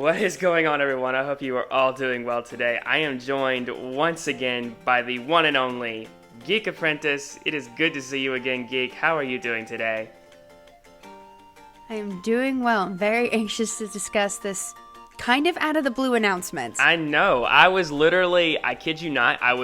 What is going on, everyone? I hope you are all doing well today. I am joined once again by the one and only Geek Apprentice. It is good to see you again, Geek. How are you doing today? I am doing well. I'm very anxious to discuss this kind of out of the blue announcement. I know. I kid you not, I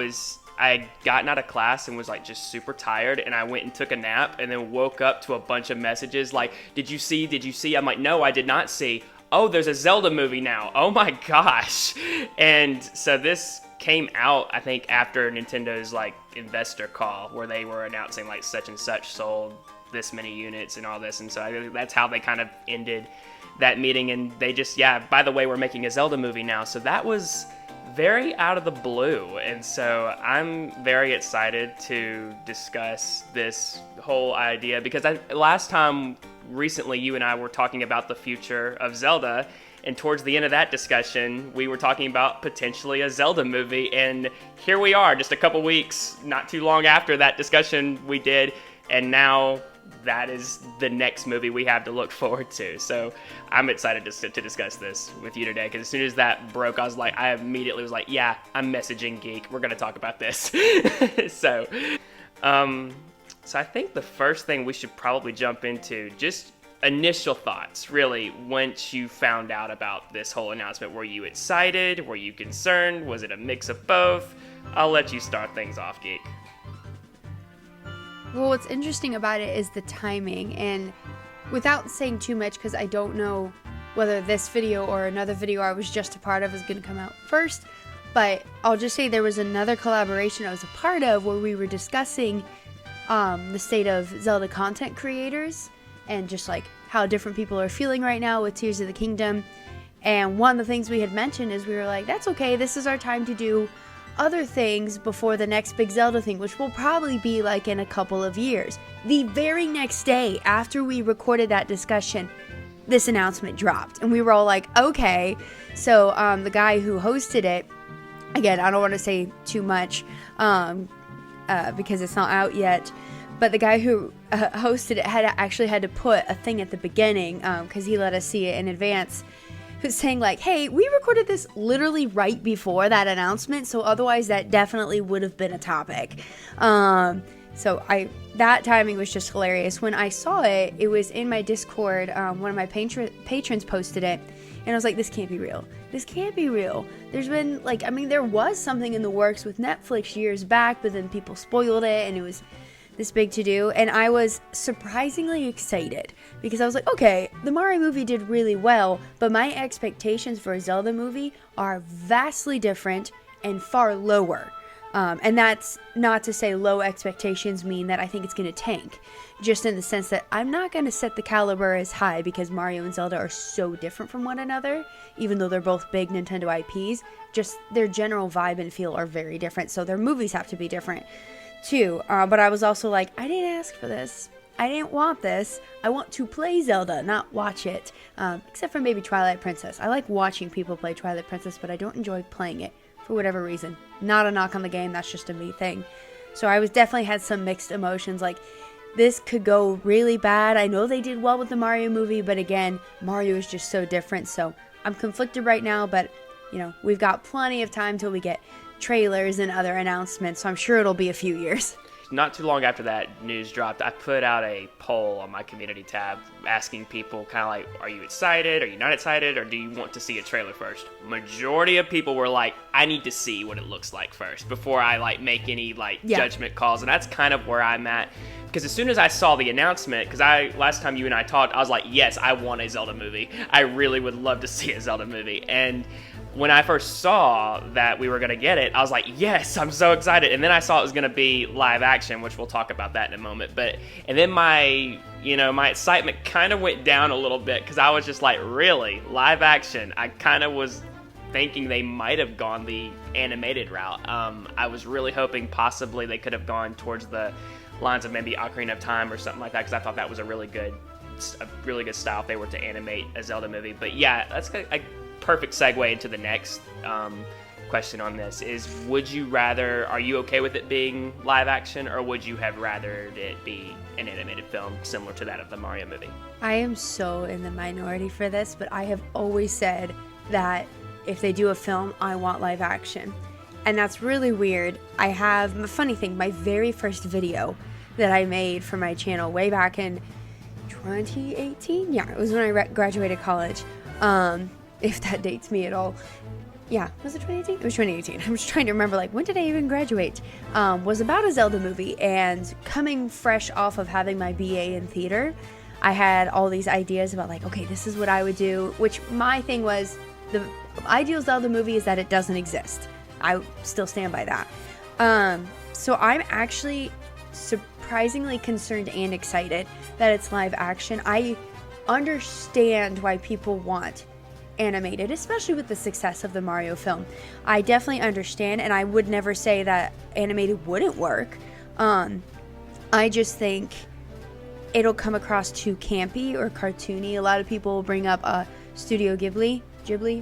had gotten out of class and was just super tired, and I went and took a nap and then woke up to a bunch of messages like, did you see? I'm like, no, I did not see. Oh, there's a Zelda movie now. Oh my gosh. And so this came out, I think, after Nintendo's investor call where they were announcing such and such sold this many units and all this. And so I think that's how they kind of ended that meeting. And they just, by the way, we're making a Zelda movie now. So that was very out of the blue. And so I'm very excited to discuss this whole idea because last time recently you and I were talking about the future of Zelda, and towards the end of that discussion we were talking about potentially a Zelda movie, and here we are just a couple weeks not too long after that discussion we did, and now that is the next movie we have to look forward to. So I'm excited to discuss this with you today, because as soon as that broke, I immediately was like, yeah, I'm messaging Geek, we're gonna talk about this. So I think the first thing we should probably jump into, just initial thoughts, really, once you found out about this whole announcement. Were you excited? Were you concerned? Was it a mix of both? I'll let you start things off, Geek. Well, what's interesting about it is the timing, and without saying too much, because I don't know whether this video or another video I was just a part of is going to come out first, but I'll just say there was another collaboration I was a part of where we were discussing the state of Zelda content creators and just how different people are feeling right now with Tears of the Kingdom. And one of the things we had mentioned is we were like, that's okay, this is our time to do other things before the next big Zelda thing, which will probably be in a couple of years. The very next day after we recorded that discussion, this announcement dropped, and we were all like, okay. So the guy who hosted it, again, I don't want to say too much because it's not out yet, but the guy who hosted it had to put a thing at the beginning because he let us see it in advance, who's saying hey, we recorded this literally right before that announcement, so otherwise that definitely would have been a topic. So that timing was just hilarious. When I saw it, it was in my Discord. One of my patrons posted it, and I was like, this can't be real. This can't be real. There's been there was something in the works with Netflix years back, but then people spoiled it, and it was this big to do, and I was surprisingly excited because I was like, okay, the Mario movie did really well, but my expectations for a Zelda movie are vastly different and far lower. And that's not to say low expectations mean that I think it's going to tank, just in the sense that I'm not going to set the caliber as high because Mario and Zelda are so different from one another, even though they're both big Nintendo IPs. Just their general vibe and feel are very different, so their movies have to be different too. But I was also like, I didn't ask for this. I didn't want this. I want to play Zelda, not watch it. Except for maybe Twilight Princess. I like watching people play Twilight Princess, but I don't enjoy playing it for whatever reason. Not a knock on the game, that's just a me thing. So I definitely had some mixed emotions. This could go really bad. I know they did well with the Mario movie, but again, Mario is just so different. So I'm conflicted right now, but we've got plenty of time till we get trailers and other announcements, so I'm sure it'll be a few years. Not too long after that news dropped, I put out a poll on my community tab asking people are you excited, are you not excited, or do you want to see a trailer first? Majority of people were like, I need to see what it looks like first before I make any judgment calls, and that's kind of where I'm at. Because as soon as I saw the announcement, because last time you and I talked, I was like, yes, I want a Zelda movie. I really would love to see a Zelda movie. And when I first saw that we were going to get it, I was like, yes, I'm so excited. And then I saw it was going to be live action, which we'll talk about that in a moment. And then my excitement kind of went down a little bit, because I was just like, really? Live action? I kind of was thinking they might have gone the animated route. I was really hoping possibly they could have gone towards the lines of maybe Ocarina of Time or something like that, because I thought that was a really good style if they were to animate a Zelda movie. But yeah, that's a perfect segue into the next question on this is, are you okay with it being live action, or would you have rathered it be an animated film similar to that of the Mario movie? I am so in the minority for this, but I have always said that if they do a film, I want live action. And that's really weird. I have a funny thing, my very first video that I made for my channel way back in 2018. Yeah, it was when I graduated college. If that dates me at all. Yeah, was it 2018? It was 2018. I'm just trying to remember, like, when did I even graduate? Was about a Zelda movie, and coming fresh off of having my BA in theater, I had all these ideas about, like, okay, this is what I would do, which my thing was, the ideal Zelda movie is that it doesn't exist. I still stand by that. So I'm actually surprisingly concerned and excited that it's live action. I understand why people want animated, especially with the success of the Mario film. I definitely understand, and I would never say that animated wouldn't work. I just think it'll come across too campy or cartoony. A lot of people will bring up Studio Ghibli,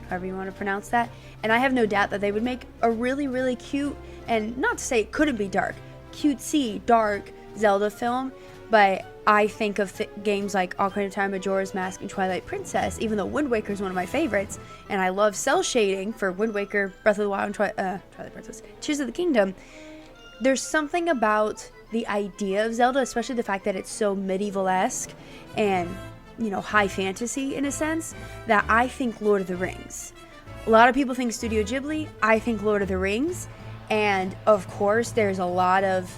however you want to pronounce that, and I have no doubt that they would make a really, really cute, and not to say it couldn't be dark, cutesy, dark Zelda film, but I think of games like Ocarina of Time, Majora's Mask, and Twilight Princess, even though Wind Waker is one of my favorites, and I love cel shading for Wind Waker, Breath of the Wild, and Twilight Princess, Tears of the Kingdom. There's something about the idea of Zelda, especially the fact that it's so medieval-esque and, you know, high fantasy in a sense, that I think Lord of the Rings. A lot of people think Studio Ghibli, I think Lord of the Rings, and of course there's a lot of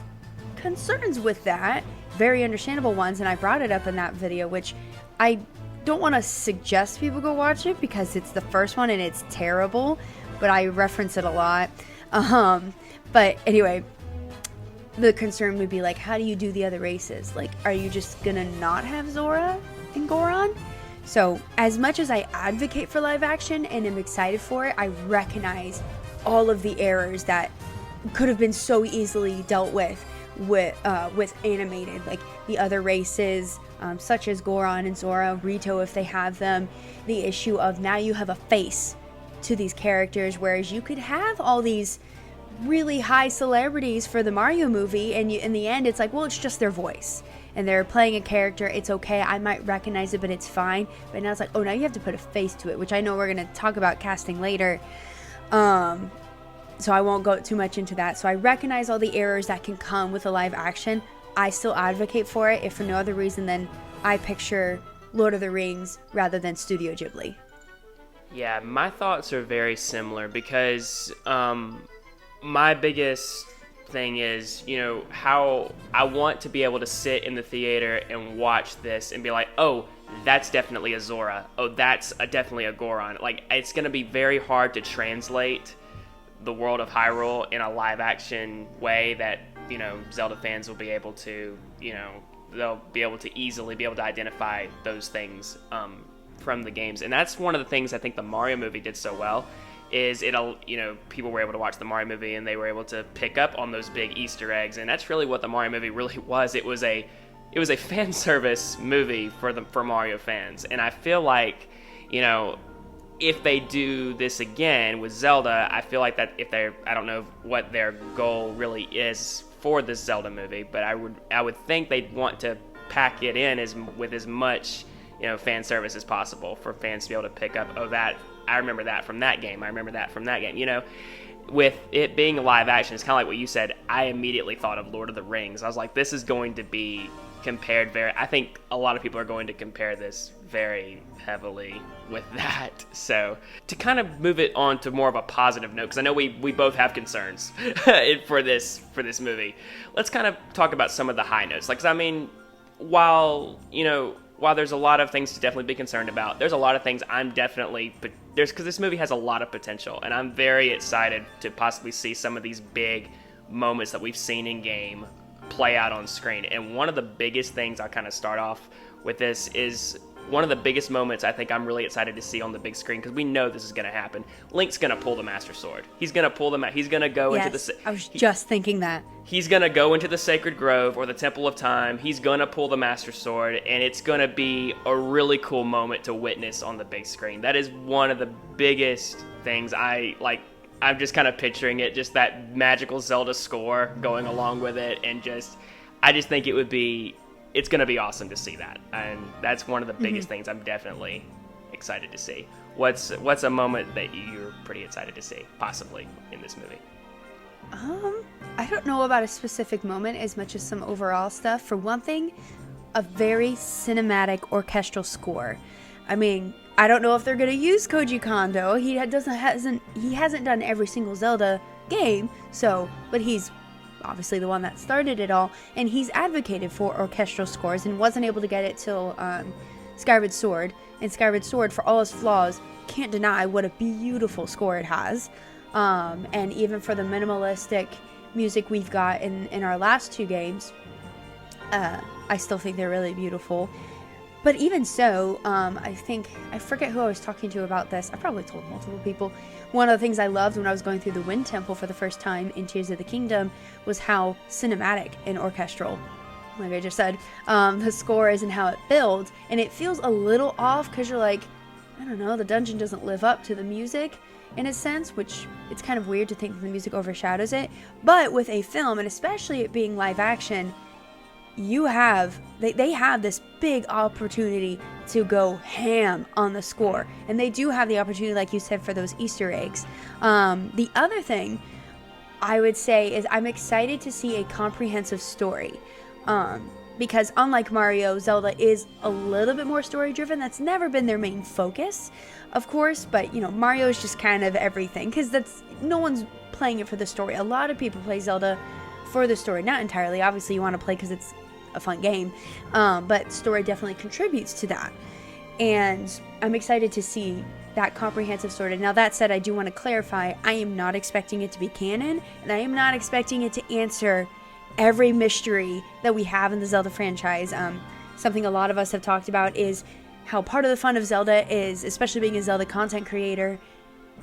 concerns with that, very understandable ones, and I brought it up in that video, which I don't want to suggest people go watch it because it's the first one and it's terrible, but I reference it a lot. But anyway, the concern would be like, how do you do the other races? Like, are you just gonna not have Zora and Goron? So as much as I advocate for live action and am excited for it, I recognize all of the errors that could have been so easily dealt with animated, like the other races, such as Goron and Zora, Rito if they have them, the issue of now you have a face to these characters, whereas you could have all these really high celebrities for the Mario movie, and in the end it's like, well, it's just their voice and they're playing a character, it's okay, I might recognize it, but it's fine. But now it's like, oh, now you have to put a face to it, which I know we're going to talk about casting later, so I won't go too much into that. So I recognize all the errors that can come with a live action. I still advocate for it, if for no other reason than I picture Lord of the Rings rather than Studio Ghibli. Yeah, my thoughts are very similar because my biggest thing is, you know, how I want to be able to sit in the theater and watch this and be like, oh, that's definitely a Zora. Oh, that's definitely a Goron. Like, it's going to be very hard to translate the world of Hyrule in a live action way that, you know, Zelda fans will be able to, you know, they'll be able to easily be able to identify those things from the games. And that's one of the things I think the Mario movie did so well, is it'll, you know, people were able to watch the Mario movie and they were able to pick up on those big Easter eggs. And that's really what the Mario movie really was. It was a fan service movie for Mario fans. And I feel like, you know, if they do this again with Zelda, I feel like that I don't know what their goal really is for this Zelda movie, but I would think they'd want to pack it in with as much, you know, fan service as possible for fans to be able to pick up, oh, that, I remember that from that game, I remember that from that game, you know. With it being live action, it's kind of like what you said, I immediately thought of Lord of the Rings. I was like, this is going to be compared I think a lot of people are going to compare this very heavily with that. So to kind of move it on to more of a positive note, because I know we both have concerns for this movie, let's kind of talk about some of the high notes. Like, 'cause I mean, while there's a lot of things to definitely be concerned about, there's a lot of things because this movie has a lot of potential, and I'm very excited to possibly see some of these big moments that we've seen in game play out on screen. And one of the biggest things I'll kind of start off with this is one of the biggest moments I think I'm really excited to see on the big screen, because we know this is going to happen. Link's going to pull the Master Sword. He's going to pull he's going to go into the... I was just thinking that. He's going to go into the Sacred Grove or the Temple of Time. He's going to pull the Master Sword, and it's going to be a really cool moment to witness on the big screen. That is one of the biggest things I'm just kind of picturing it, just that magical Zelda score going along with it, and I just think it's going to be awesome to see that, and that's one of the biggest things I'm definitely excited to see. What's a moment that you're pretty excited to see, possibly, in this movie? I don't know about a specific moment as much as some overall stuff. For one thing, a very cinematic orchestral score. I mean, I don't know if they're gonna use Koji Kondo. He hasn't done every single Zelda game, but he's obviously the one that started it all, and he's advocated for orchestral scores and wasn't able to get it till Skyward Sword. And Skyward Sword, for all its flaws, can't deny what a beautiful score it has. And even for the minimalistic music we've got in our last two games, I still think they're really beautiful. But even so, I forget who I was talking to about this. I probably told multiple people. One of the things I loved when I was going through the Wind Temple for the first time in Tears of the Kingdom was how cinematic and orchestral, like I just said, the score is and how it builds. And it feels a little off because you're like, I don't know, the dungeon doesn't live up to the music in a sense, which it's kind of weird to think that the music overshadows it. But with a film, and especially it being live action, they have this big opportunity to go ham on the score, and they do have the opportunity, like you said, for those Easter eggs. The other thing I would say is I'm excited to see a comprehensive story, because unlike Mario, Zelda is a little bit more story driven. That's never been their main focus, of course, but Mario is just kind of everything, because no one's playing it for the story. A lot of people play Zelda for the story, not entirely. Obviously you want to play because it's a fun game, but story definitely contributes to that, and I'm excited to see that comprehensive story. Now that said, I do want to clarify, I am not expecting it to be canon, and I am not expecting it to answer every mystery that we have in the Zelda franchise. Something a lot of us have talked about is how part of the fun of Zelda is, especially being a Zelda content creator,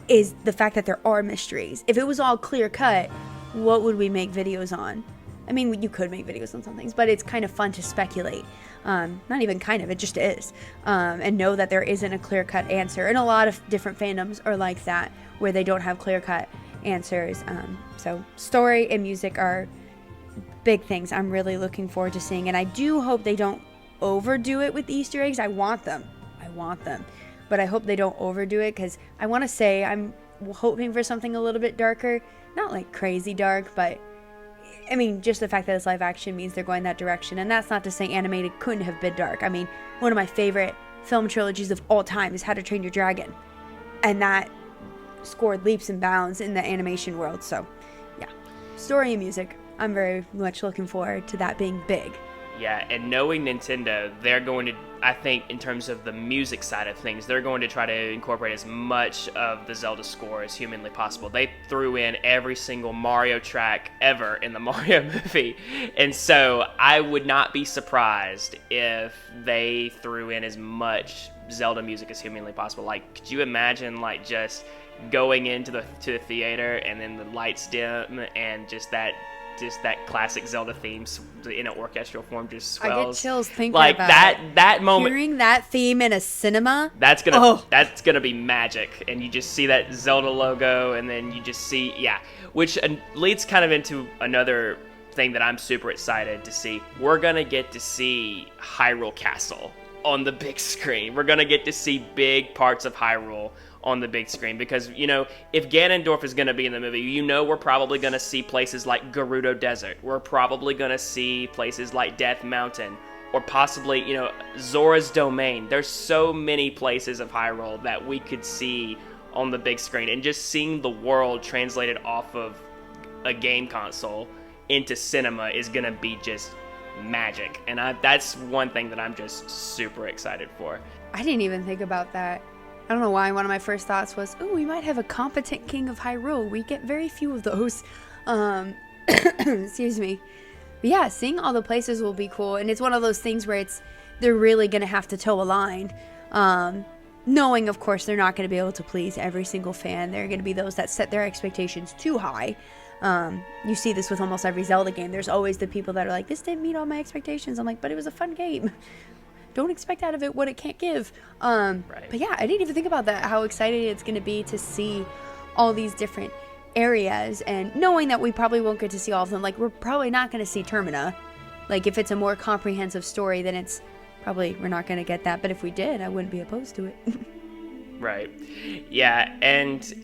is the fact that there are mysteries. If it was all clear cut, what would we make videos on? I mean, you could make videos on some things, but it's kind of fun to speculate. Not even kind of, it just is. And know that there isn't a clear-cut answer. And a lot of different fandoms are like that, where they don't have clear-cut answers. So story and music are big things I'm really looking forward to seeing. And I do hope they don't overdo it with the Easter eggs. I want them. But I hope they don't overdo it, because I want to say I'm hoping for something a little bit darker. Not like crazy dark, but I mean, just the fact that it's live action means they're going that direction. And that's not to say animated couldn't have been dark. I mean, one of my favorite film trilogies of all time is How to Train Your Dragon. And that scored leaps and bounds in the animation world. So, yeah. Story and music. I'm very much looking forward to that being big. Yeah, and knowing Nintendo, they're going to, I think, in terms of the music side of things, they're going to try to incorporate as much of the Zelda score as humanly possible. They threw in every single Mario track ever in the Mario movie, and so I would not be surprised if they threw in as much Zelda music as humanly possible. Like, could you imagine, like, just going into the theater and then the lights dim and just that classic Zelda theme in an orchestral form just swells. I get chills thinking like about that moment. Hearing that theme in a cinema. That's gonna be magic, and you just see that Zelda logo, and then you just see which leads kind of into another thing that I'm super excited to see. We're gonna get to see Hyrule Castle on the big screen. We're gonna get to see big parts of Hyrule on the big screen, because if Ganondorf is going to be in the movie, we're probably going to see places like Gerudo Desert. We're probably going to see places like Death Mountain, or possibly Zora's Domain. There's so many places of Hyrule that we could see on the big screen, and just seeing the world translated off of a game console into cinema is going to be just magic, and that's one thing that I'm just super excited for. I didn't even think about that. I don't know why. One of my first thoughts was, we might have a competent king of Hyrule. We get very few of those. Excuse me. But yeah, seeing all the places will be cool. And it's one of those things where they're really going to have to toe a line. Knowing, of course, they're not going to be able to please every single fan. There are going to be those that set their expectations too high. You see this with almost every Zelda game. There's always the people that are like, this didn't meet all my expectations. I'm like, but it was a fun game. Don't expect out of it what it can't give. Right. But yeah, I didn't even think about that, how excited it's going to be to see all these different areas, and knowing that we probably won't get to see all of them. Like, we're probably not going to see Termina. Like, if it's a more comprehensive story, then it's probably, we're not going to get that. But if we did, I wouldn't be opposed to it. Right. Yeah, and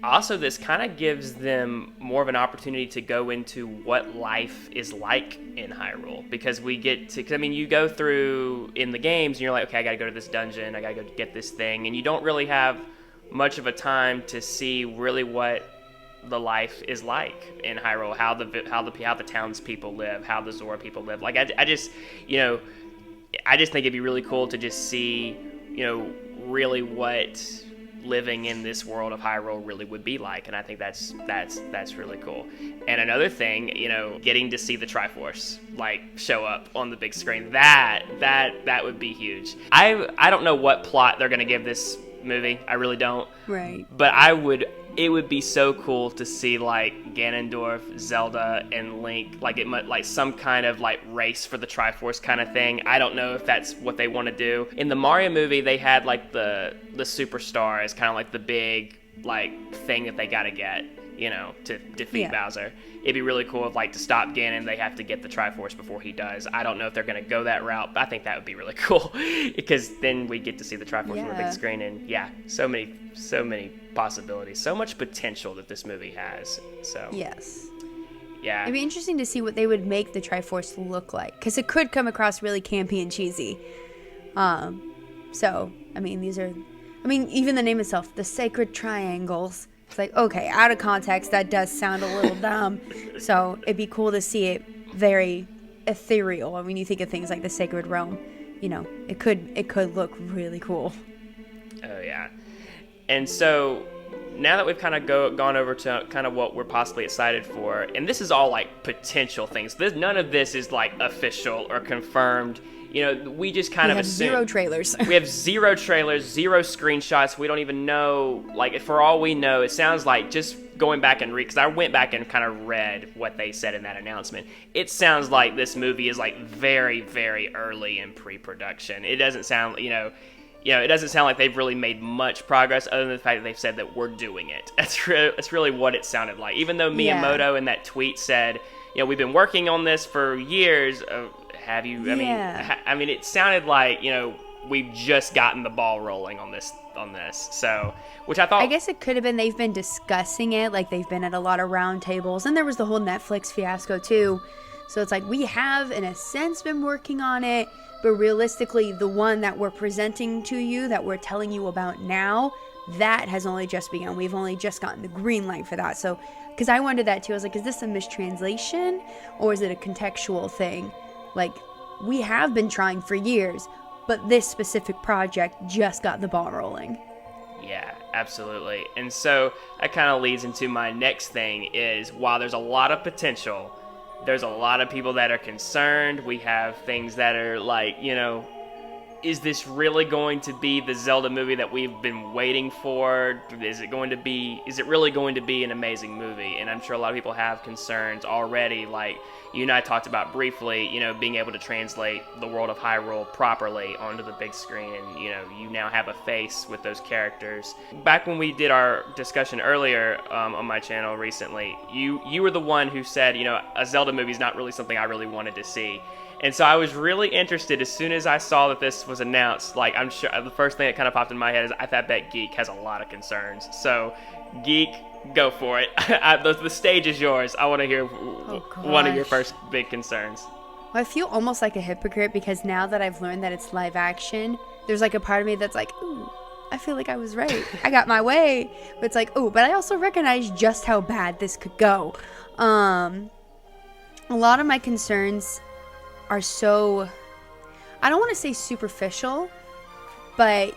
also this kind of gives them more of an opportunity to go into what life is like in Hyrule, because we get to, 'cause, I mean, you go through in the games and you're like, okay, I gotta go to this dungeon, I gotta go get this thing, and you don't really have much of a time to see really what the life is like in Hyrule, how the townspeople live, how the Zora people live. Like I just, I just think it'd be really cool to just see, really what living in this world of Hyrule really would be like, and I think that's really cool. And another thing, getting to see the Triforce show up on the big screen, that would be huge. I don't know what plot they're gonna give this movie. I really don't. Right. But it would be so cool to see Ganondorf, Zelda, and Link some kind of race for the Triforce kind of thing. I don't know if that's what they want to do. In the Mario movie, they had the superstar as kind of the big thing that they got to get, to defeat Bowser. It'd be really cool if to stop Ganon, they have to get the Triforce before he does. I don't know if they're going to go that route, but I think that would be really cool because then we get to see the Triforce on the big screen, and so many possibilities, so much potential that this movie has. So yes. Yeah. It'd be interesting to see what they would make the Triforce look like, because it could come across really campy and cheesy. So, even the name itself, the Sacred Triangles. It's okay, out of context, that does sound a little dumb. So it'd be cool to see it very ethereal. I mean, you think of things like the Sacred Realm, it could look really cool. Oh yeah. And so now that we've kind of gone over to kind of what we're possibly excited for, and this is all potential things. None of this is official or confirmed. We just kind of assume. Zero trailers. We have zero trailers, zero screenshots. We don't even know. For all we know, it sounds like, just going back and because I went back and kind of read what they said in that announcement. It sounds like this movie is very, very early in pre-production. It doesn't sound, it doesn't sound like they've really made much progress, other than the fact that they've said that we're doing it. That's really what it sounded like. Even though Miyamoto in that tweet said, we've been working on this for years. Have you? I mean, it sounded like we've just gotten the ball rolling on this. So, which I thought. I guess it could have been they've been discussing it, they've been at a lot of round tables, and there was the whole Netflix fiasco too. So it's we have, in a sense, been working on it, but realistically, the one that we're presenting to you, that we're telling you about now, that has only just begun. We've only just gotten the green light for that. So, because I wondered that too, I was is this a mistranslation or is it a contextual thing? We have been trying for years, but this specific project just got the ball rolling. Yeah, absolutely. And so that kind of leads into my next thing is, while there's a lot of potential, there's a lot of people that are concerned. We have things that are is this really going to be the Zelda movie that we've been waiting for? Is it really going to be an amazing movie? And I'm sure a lot of people have concerns already. You and I talked about briefly, being able to translate the world of Hyrule properly onto the big screen. And, you now have a face with those characters. Back when we did our discussion earlier on my channel recently, you were the one who said, a Zelda movie is not really something I really wanted to see. And so I was really interested as soon as I saw that this was announced. I'm sure the first thing that kind of popped in my head is I bet Geek has a lot of concerns. So, Geek, go for it. The stage is yours. I want to hear one of your first big concerns. Well, I feel almost like a hypocrite because now that I've learned that it's live action, there's a part of me that's ooh, I feel like I was right. I got my way. But it's ooh, but I also recognize just how bad this could go. A lot of my concerns are so, I don't want to say superficial, but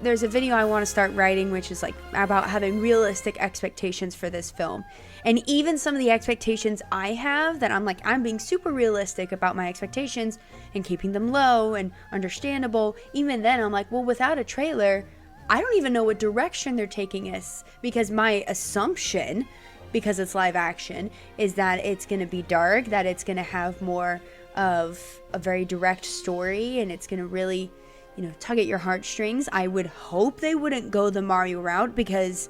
there's a video I want to start writing which is about having realistic expectations for this film. And even some of the expectations I have, that I'm being super realistic about my expectations and keeping them low and understandable, even then I'm well, without a trailer, I don't even know what direction they're taking us, because my assumption, because it's live action, is that it's going to be dark, that it's going to have more of a very direct story, and it's going to really, tug at your heartstrings. I would hope they wouldn't go the Mario route, because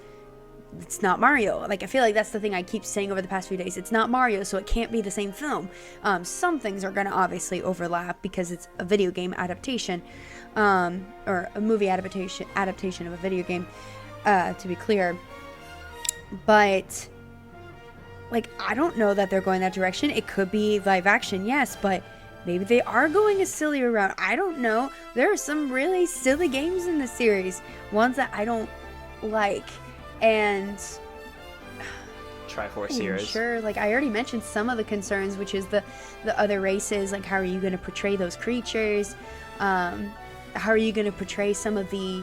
it's not Mario. Like, I feel like that's the thing I keep saying over the past few days. It's not Mario, so it can't be the same film. Some things are going to obviously overlap because it's a video game adaptation, or a movie adaptation of a video game, to be clear. But, like, I don't know that they're going that direction. It could be live action, yes, but maybe they are going a sillier route. I don't know. There are some really silly games in the series, ones that I don't like. And Triforce series. Sure, like I already mentioned some of the concerns, which is the other races. Like, how are you going to portray those creatures? How are you going to portray some of the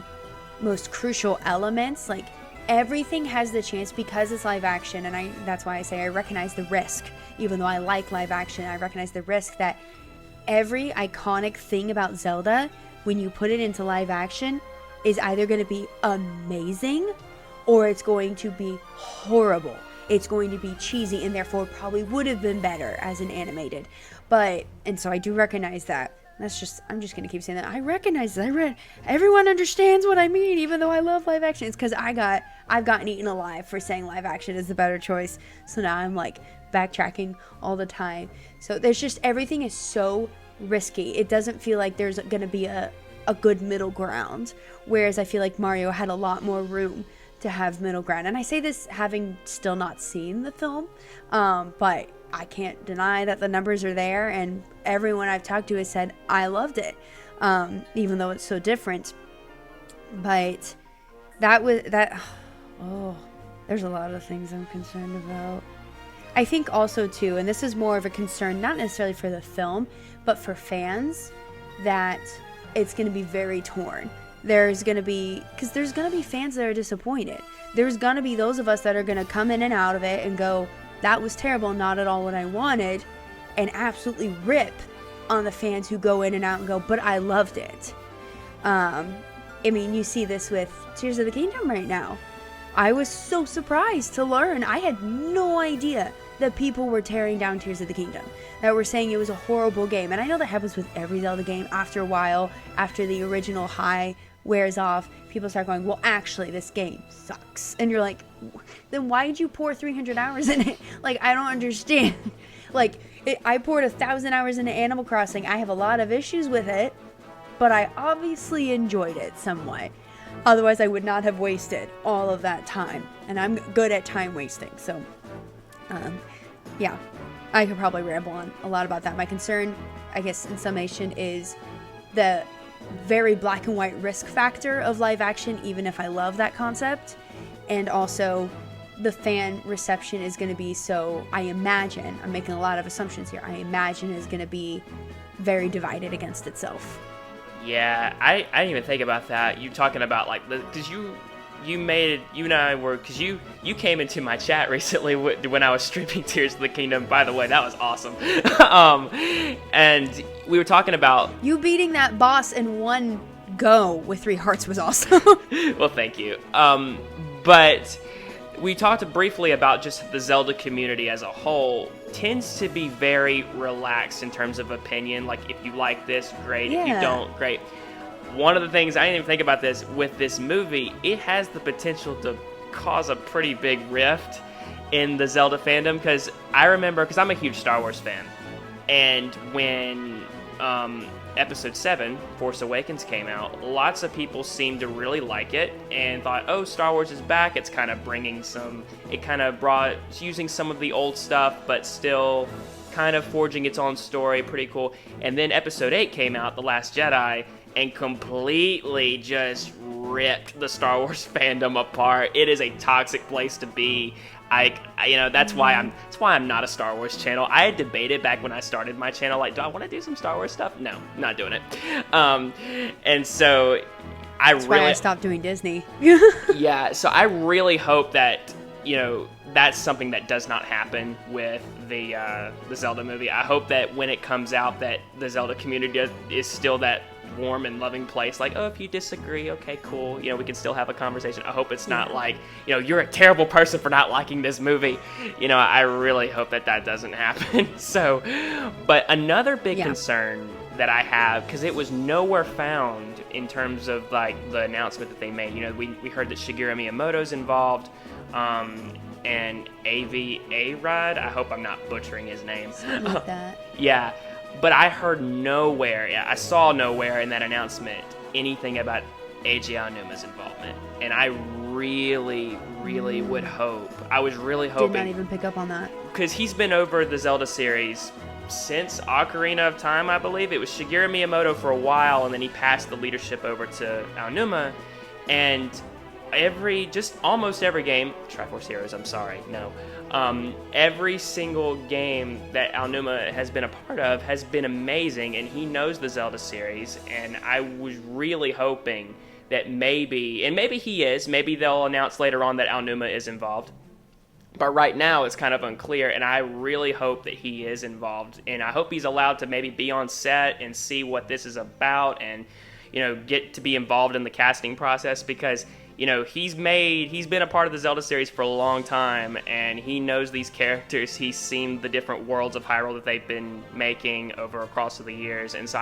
most crucial elements? Like, everything has the chance, because it's live action, and that's why I say I recognize the risk. Even though I like live action, I recognize the risk that every iconic thing about Zelda, when you put it into live action, is either going to be amazing or it's going to be horrible. It's going to be cheesy, and therefore probably would have been better as an animated. And so I do recognize that. I'm just going to keep saying that. I recognize that. Everyone understands what I mean, even though I love live action. It's because I've gotten eaten alive for saying live action is the better choice. So now I'm like backtracking all the time. So there's just, everything is so risky. It doesn't feel like there's going to be a good middle ground. Whereas I feel like Mario had a lot more room to have middle ground. And I say this having still not seen the film, but I can't deny that the numbers are there, and everyone I've talked to has said I loved it, even though it's so different. But there's a lot of things I'm concerned about. I think also too, and this is more of a concern not necessarily for the film, but for fans, that it's going to be very torn. There's going to be fans that are disappointed. There's going to be those of us that are going to come in and out of it and go, that was terrible, not at all what I wanted, and absolutely rip on the fans who go in and out and go, but I loved it. I mean, you see this with Tears of the Kingdom right now. I was so surprised to learn. I had no idea that people were tearing down Tears of the Kingdom, that were saying it was a horrible game. And I know that happens with every Zelda game. After a while, after the original high wears off, people start going, well, actually, this game sucks. And you're like, then why did you pour 300 hours in it? Like, I don't understand. Like, I poured 1,000 hours into Animal Crossing. I have a lot of issues with it, but I obviously enjoyed it somewhat. Otherwise, I would not have wasted all of that time. And I'm good at time wasting. So, yeah, I could probably ramble on a lot about that. My concern, I guess, in summation, is the very black and white risk factor of live action, even if I love that concept. And also, the fan reception is going to be so, I imagine, I'm making a lot of assumptions here, I imagine is going to be very divided against itself. Yeah, I didn't even think about that. You talking about, like, because you and I were, because you came into my chat recently when I was streaming Tears of the Kingdom. By the way, that was awesome. And we were talking about you beating that boss in one go with 3 hearts was awesome. Well, thank you. But we talked briefly about just the Zelda community as a whole tends to be very relaxed in terms of opinion. Like, if you like this, great. Yeah. If you don't, great. One of the things, I didn't even think about this, with this movie, it has the potential to cause a pretty big rift in the Zelda fandom, because I remember, because I'm a huge Star Wars fan, and when Episode 7, Force Awakens, came out, lots of people seemed to really like it and thought, oh, Star Wars is back. It's kind of using some of the old stuff, but still kind of forging its own story. Pretty cool. And then Episode 8 came out, The Last Jedi, and completely just ripped the Star Wars fandom apart. It is a toxic place to be. That's why I'm not a Star Wars channel. I had debated back when I started my channel, like, do I want to do some Star Wars stuff? No, not doing it. And so That's why I stopped doing Disney. Yeah, so I really hope that, that's something that does not happen with the Zelda movie. I hope that when it comes out, that the Zelda community is still that warm and loving place. Like, oh, if you disagree, okay, cool. We can still have a conversation. I hope it's not like, you're a terrible person for not liking this movie. I really hope that doesn't happen. So, but another big concern that I have, because it was nowhere found in terms of like the announcement that they made. We heard that Shigeru Miyamoto's involved. and AV A-Rod. I hope I'm not butchering his name. Something like that. Yeah, but I heard nowhere, I saw nowhere in that announcement anything about Eiji Aonuma's involvement. And I really would hope, I was really hoping. Did not even pick up on that. Because he's been over the Zelda series since Ocarina of Time, I believe. It was Shigeru Miyamoto for a while, and then he passed the leadership over to Aonuma. And almost every game, Triforce Heroes, I'm sorry, no. Every single game that Aonuma has been a part of has been amazing, and he knows the Zelda series, and I was really hoping that maybe he is, maybe they'll announce later on that Aonuma is involved. But right now it's kind of unclear, and I really hope that he is involved, and I hope he's allowed to maybe be on set and see what this is about, and get to be involved in the casting process, because he's been a part of the Zelda series for a long time, and he knows these characters. He's seen the different worlds of Hyrule that they've been making across the years, and so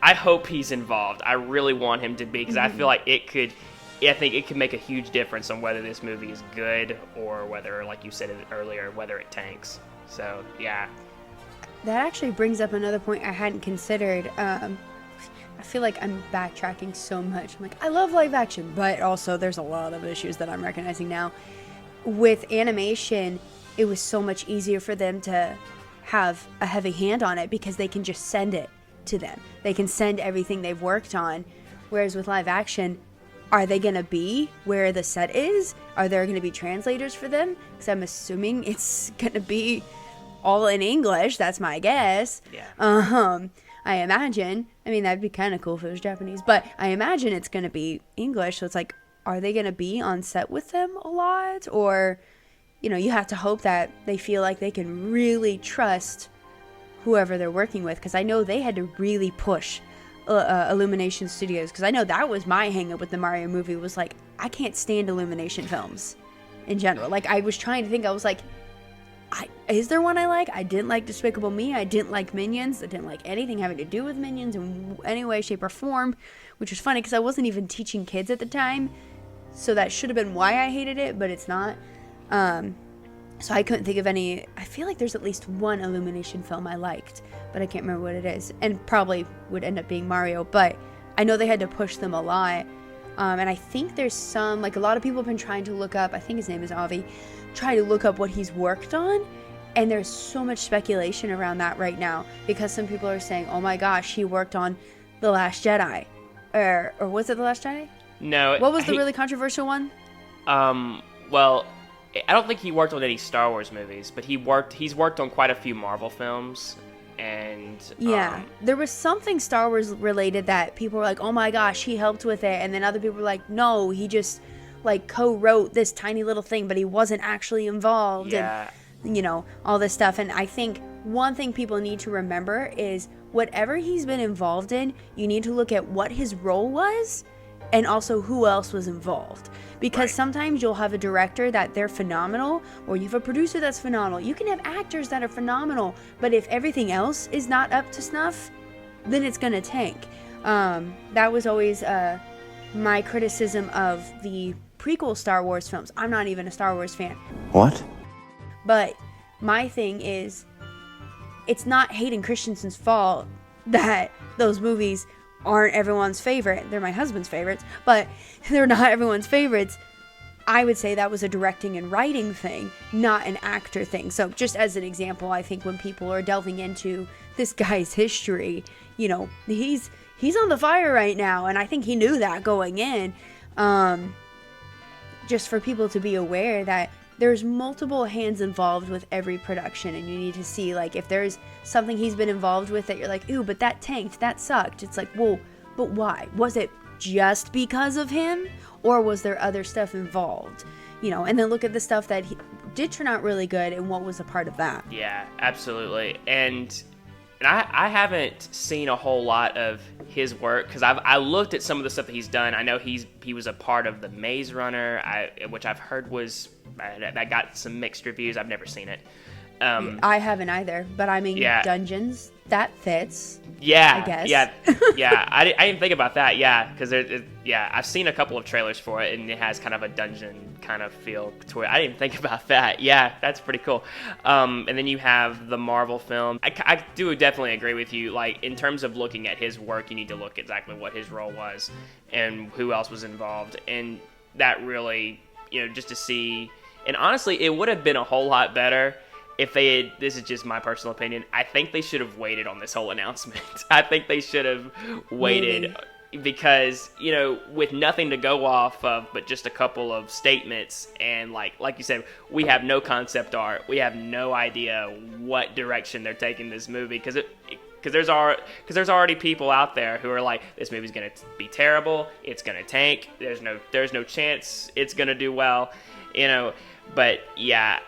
I hope he's involved. I really want him to be, because I feel like I think it could make a huge difference on whether this movie is good or whether, like you said earlier, whether it tanks. So, yeah. That actually brings up another point I hadn't considered. I feel like I'm backtracking so much. I'm like, I love live action, but also there's a lot of issues that I'm recognizing now. With animation, it was so much easier for them to have a heavy hand on it because they can just send it to them. They can send everything they've worked on. Whereas with live action, are they going to be where the set is? Are there going to be translators for them? Because I'm assuming it's going to be all in English. That's my guess. Yeah. I imagine. I mean, that'd be kind of cool if it was Japanese, but I imagine it's going to be English. So it's like, are they going to be on set with them a lot? Or, you have to hope that they feel like they can really trust whoever they're working with. Because I know they had to really push Illumination Studios. Because I know that was my hang up with the Mario movie, was like, I can't stand Illumination films in general. Like, I was trying to think, I was like, is there one I like? I didn't like Despicable Me. I didn't like Minions. I didn't like anything having to do with Minions in any way, shape, or form, which was funny because I wasn't even teaching kids at the time, so that should have been why I hated it, but it's not. So I couldn't think of any. I feel like there's at least one Illumination film I liked, but I can't remember what it is, and probably would end up being Mario, but I know they had to push them a lot. And I think there's some, like, a lot of people have been trying to look up, I think his name is Avi, try to look up what he's worked on, and there's so much speculation around that right now, because some people are saying, oh my gosh, he worked on The Last Jedi, or was it The Last Jedi? No. What was the really controversial one? Well, I don't think he worked on any Star Wars movies, but he's worked on quite a few Marvel films. And yeah, there was something Star Wars related that people were like, oh my gosh, he helped with it, and then other people were like, no, he just like co-wrote this tiny little thing, but he wasn't actually involved. Yeah. And all this stuff. And I think one thing people need to remember is whatever he's been involved in, you need to look at what his role was and also who else was involved. Because sometimes you'll have a director that they're phenomenal, or you have a producer that's phenomenal. You can have actors that are phenomenal, but if everything else is not up to snuff, then it's going to tank. That was always my criticism of the prequel Star Wars films. I'm not even a Star Wars fan. What? But my thing is, it's not Hayden Christensen's fault that those movies aren't everyone's favorite. They're my husband's favorites, but they're not everyone's favorites. I would say that was a directing and writing thing, not an actor thing. So just as an example, I think when people are delving into this guy's history, he's on the fire right now, and I think he knew that going in. Just for people to be aware that there's multiple hands involved with every production, and you need to see, like, if there's something he's been involved with that you're like, ooh, but that tanked, that sucked. It's like, well, but why? Was it just because of him, or was there other stuff involved? And then look at the stuff that he did turn out really good, and what was a part of that. Yeah, absolutely. And I haven't seen a whole lot of his work, because I looked at some of the stuff that he's done. I know he was a part of the Maze Runner, which I've heard that got some mixed reviews. I've never seen it. I haven't either, but I mean, Yeah. dungeons, that fits. Yeah, I guess. yeah. I didn't think about that. Yeah, because I've seen a couple of trailers for it, and it has kind of a dungeon kind of feel to it. I didn't think about that. Yeah, that's pretty cool. And then you have the Marvel film. I do definitely agree with you. Like, in terms of looking at his work, you need to look exactly what his role was and who else was involved, and that really, just to see. And honestly, it would have been a whole lot better if they had, this is just my personal opinion, I think they should have waited on this whole announcement. I think they should have waited because, with nothing to go off of but just a couple of statements, and like you said, we have no concept art. We have no idea what direction they're taking this movie because there's already people out there who are like, this movie's going to be terrible, it's going to tank, there's no chance it's going to do well, But yeah,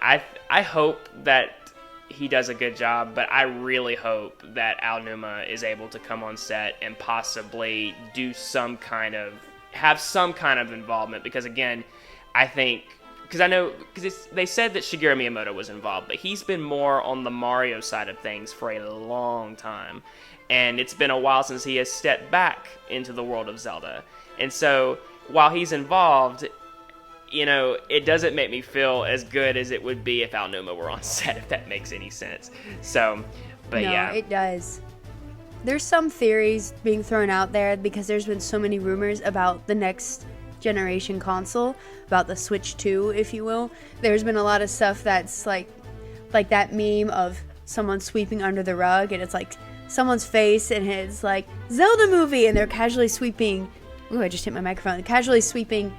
I hope that he does a good job, but I really hope that Al Numa is able to come on set and possibly have some kind of involvement, because again, I think, because they said that Shigeru Miyamoto was involved, but he's been more on the Mario side of things for a long time, and it's been a while since he has stepped back into the world of Zelda, and so while he's involved, it doesn't make me feel as good as it would be if Al Numa were on set, if that makes any sense. So, but no, yeah. It does. There's some theories being thrown out there because there's been so many rumors about the next generation console, about the Switch 2, if you will. There's been a lot of stuff that's like that meme of someone sweeping under the rug, and it's like someone's face, and it's like, Zelda movie, and they're casually sweeping. Ooh, I just hit my microphone. Casually sweeping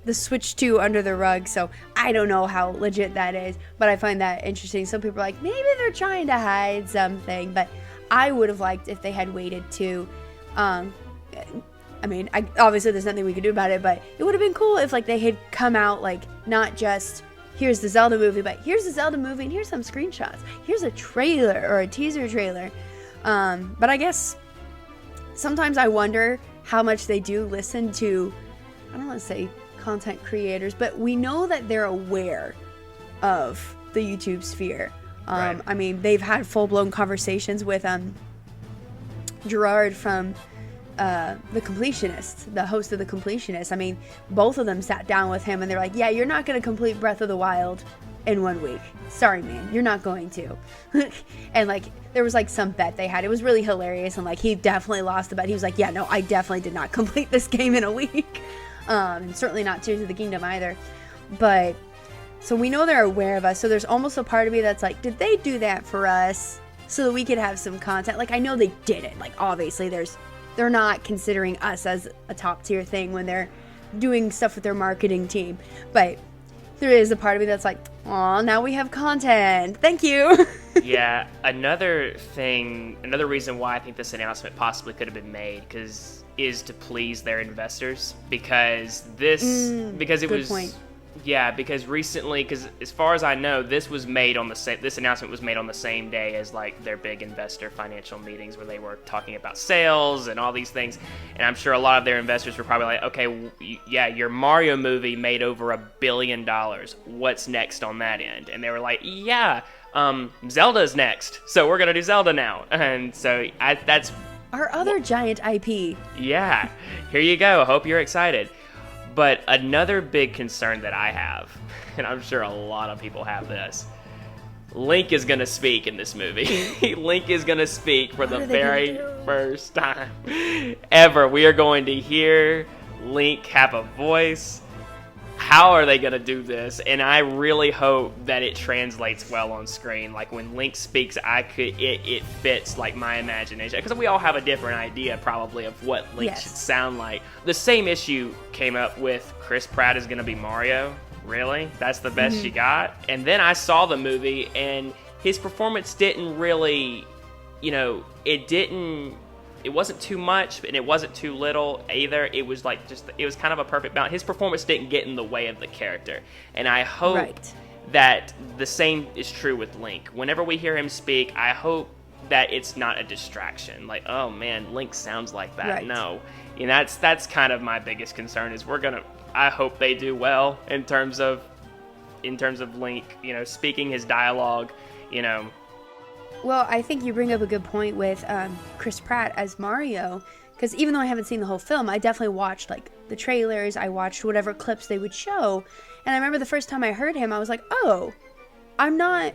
the Switch 2 under the rug, so I don't know how legit that is, but I find that interesting. Some people are like, maybe they're trying to hide something, but I would have liked if they had waited to, obviously there's nothing we could do about it, but it would have been cool if they had come out not just, here's the Zelda movie, but here's the Zelda movie and here's some screenshots, here's a trailer or a teaser trailer, but I guess sometimes I wonder how much they do listen to, I don't want to say content creators, but we know that they're aware of the YouTube sphere. Right. They've had full-blown conversations with Gerard from The Completionist, the host of The Completionist. Both of them sat down with him and they're like, yeah, you're not going to complete Breath of the Wild in 1 week. Sorry, man, you're not going to. And there was some bet they had. It was really hilarious, and he definitely lost the bet. He was like, yeah, no, I definitely did not complete this game in a week. And certainly not Tears of the Kingdom either. But, so we know they're aware of us, so there's almost a part of me that's like, did they do that for us so that we could have some content? I know they did it. Obviously, they're not considering us as a top tier thing when they're doing stuff with their marketing team. But there is a part of me that's like, aw, now we have content. Thank you. Yeah, another reason why I think this announcement possibly could have been made is to please their investors, because point. Yeah, because recently, because as far as I know, this announcement was made on the same day as their big investor financial meetings where they were talking about sales and all these things, and I'm sure a lot of their investors were probably like, okay, yeah, your Mario movie made over $1 billion. What's next on that end? And they were like, yeah, Zelda's next, so we're gonna do Zelda now, and so that's our other giant IP. Yeah, here you go. I hope you're excited. But another big concern that I have, and I'm sure a lot of people have this, Link is going to speak in this movie. Link is going to speak for the very first time ever. We are going to hear Link have a voice. How are they going to do this? And I really hope that it translates well on screen. When Link speaks, it fits my imagination. Because we all have a different idea probably of what Link should sound like. The same issue came up with Chris Pratt is going to be Mario. Really? That's the best you got? And then I saw the movie, and his performance didn't really, it wasn't too much, and it wasn't too little either. It was it was kind of a perfect balance. His performance didn't get in the way of the character. And I hope that the same is true with Link. Whenever we hear him speak, I hope that it's not a distraction. Oh man, Link sounds like that. Right. No. That's kind of my biggest concern is I hope they do well in terms of in terms of Link, speaking his dialogue, Well, I think you bring up a good point with Chris Pratt as Mario, because even though I haven't seen the whole film, I definitely watched like the trailers, I watched whatever clips they would show, and I remember the first time I heard him, I was like, oh, I'm not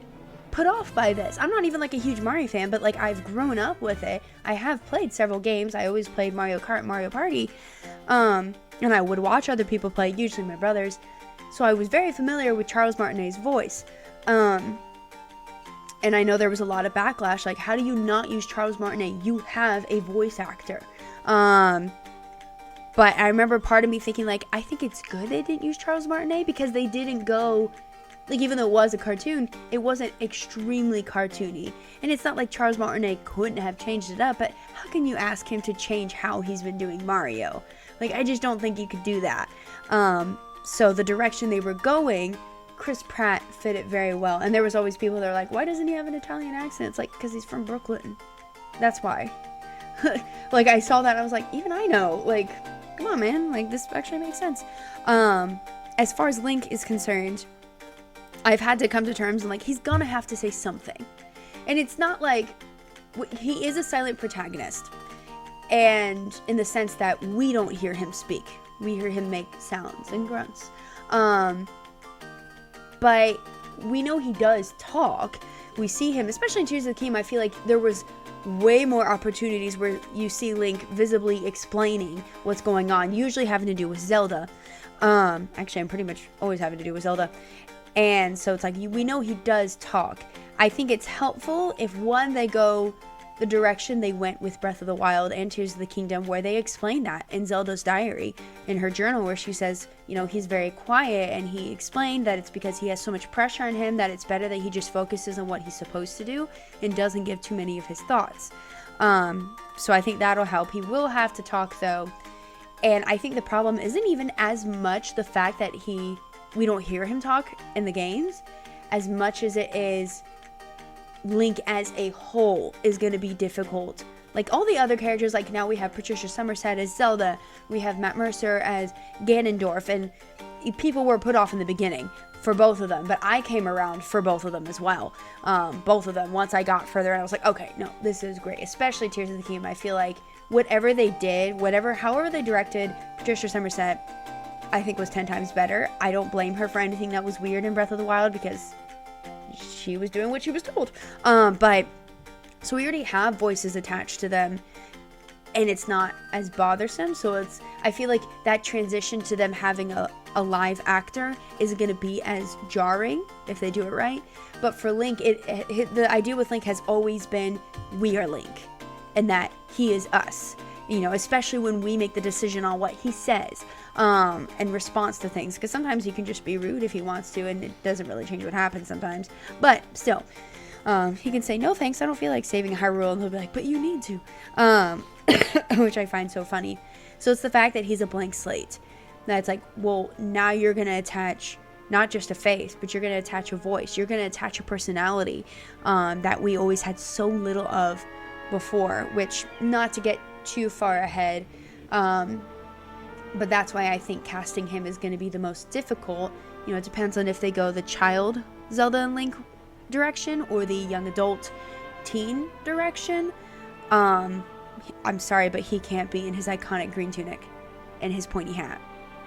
put off by this. I'm not even like a huge Mario fan, but like I've grown up with it. I have played several games. I always played Mario Kart, Mario Party, and I would watch other people play, usually my brothers, so I was very familiar with Charles Martinet's voice. And I know there was a lot of backlash, like, how do you not use Charles Martinet? You have a voice actor. But I remember part of me thinking, like, I think it's good they didn't use Charles Martinet, because they didn't go, like, even though it was a cartoon, it wasn't extremely cartoony. And it's not like Charles Martinet couldn't have changed it up, but how can you ask him to change how he's been doing Mario? Like, I just don't think you could do that. So the direction they were going, Chris Pratt fit it very well. And there was always people that are like, why doesn't he have an Italian accent? It's like, because he's from Brooklyn. That's why. Like, I saw that and I was like, even I know. Like, come on, man. Like, this actually makes sense. As far as Link is concerned, I've had to come to terms and, like, he's gonna have to say something. And it's not like, he is a silent protagonist. And in the sense that we don't hear him speak. We hear him make sounds and grunts. But we know he does talk. We see him, especially in Tears of the Kingdom, I feel like there was way more opportunities where you see Link visibly explaining what's going on, usually having to do with Zelda. Actually, I'm pretty much always having to do with Zelda. And so it's like, we know he does talk. I think it's helpful if, one, they go the direction they went with Breath of the Wild and Tears of the Kingdom, where they explain that in Zelda's diary, in her journal, where she says, he's very quiet, and he explained that it's because he has so much pressure on him that it's better that he just focuses on what he's supposed to do and doesn't give too many of his thoughts. So I think that'll help. He will have to talk, though, and I think the problem isn't even as much the fact that we don't hear him talk in the games, as much as it is Link as a whole is going to be difficult. Like, all the other characters, like, now we have Patricia Summersett as Zelda, we have Matt Mercer as Ganondorf, and people were put off in the beginning for both of them, but I came around for both of them as well. Both of them, once I got further, and I was like, okay, no, this is great. Especially Tears of the Kingdom. I feel like whatever they did, however they directed Patricia Summersett, I think was 10 times better. I don't blame her for anything that was weird in Breath of the Wild, because she was doing what she was told. But so we already have voices attached to them, and it's not as bothersome. So I feel like that transition to them having a live actor isn't going to be as jarring if they do it right. But for Link, the idea with Link has always been, we are Link, and that he is us. Especially when we make the decision on what he says, in response to things. Because sometimes he can just be rude if he wants to, and it doesn't really change what happens sometimes. But still, he can say, no thanks, I don't feel like saving Hyrule, and he'll be like, but you need to. Which I find so funny. So it's the fact that he's a blank slate. That's like, well, now you're going to attach not just a face, but you're going to attach a voice. You're going to attach a personality that we always had so little of before, which, not to get too far ahead, but that's why I think casting him is going to be the most difficult. It depends on if they go the child Zelda and Link direction or the young adult teen direction. I'm sorry, but he can't be in his iconic green tunic and his pointy hat.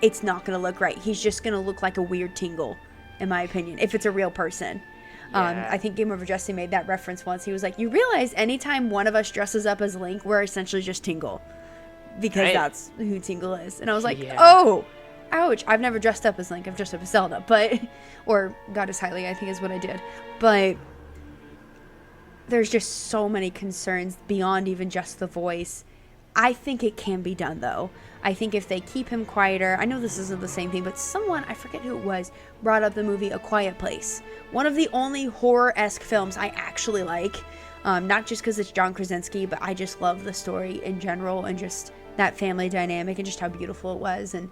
It's not going to look right. He's just going to look like a weird Tingle, in my opinion, if it's a real person. I think Game Over Jesse made that reference once. He was like, you realize anytime one of us dresses up as Link, we're essentially just Tingle. Because that's who Tingle is. And I was like, oh, ouch. I've never dressed up as Link. I've dressed up as Zelda. Or Goddess Hylia, I think is what I did. But there's just so many concerns beyond even just the voice. I think it can be done, though. I think if they keep him quieter, I know this isn't the same thing, but someone, I forget who it was, brought up the movie A Quiet Place. One of the only horror-esque films I actually like. Not just because it's John Krasinski, but I just love the story in general, and just that family dynamic, and just how beautiful it was, and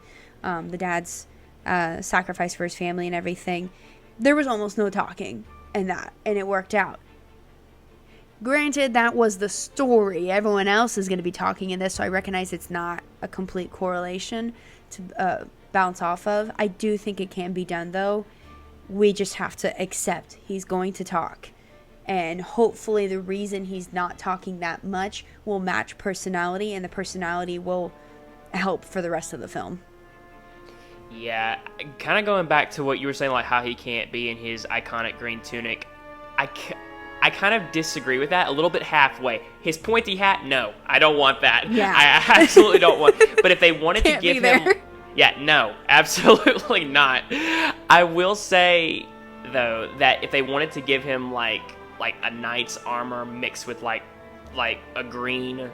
the dad's sacrifice for his family and everything. There was almost no talking in that, and it worked out. Granted, that was the story. Everyone else is going to be talking in this, so I recognize it's not a complete correlation to bounce off of. I do think it can be done, though. we just have to accept he's going to talk. And hopefully the reason he's not talking that much will match personality, and the personality will help for the rest of the film. Yeah, kind of going back to what you were saying, like how he can't be in his iconic green tunic. I kind of disagree with that a little bit halfway. His pointy hat, no, I don't want that. Yeah. I absolutely don't want. But if they wanted to give him, there. yeah, no, absolutely not. I will say though that if they wanted to give him like a knight's armor mixed with like a green,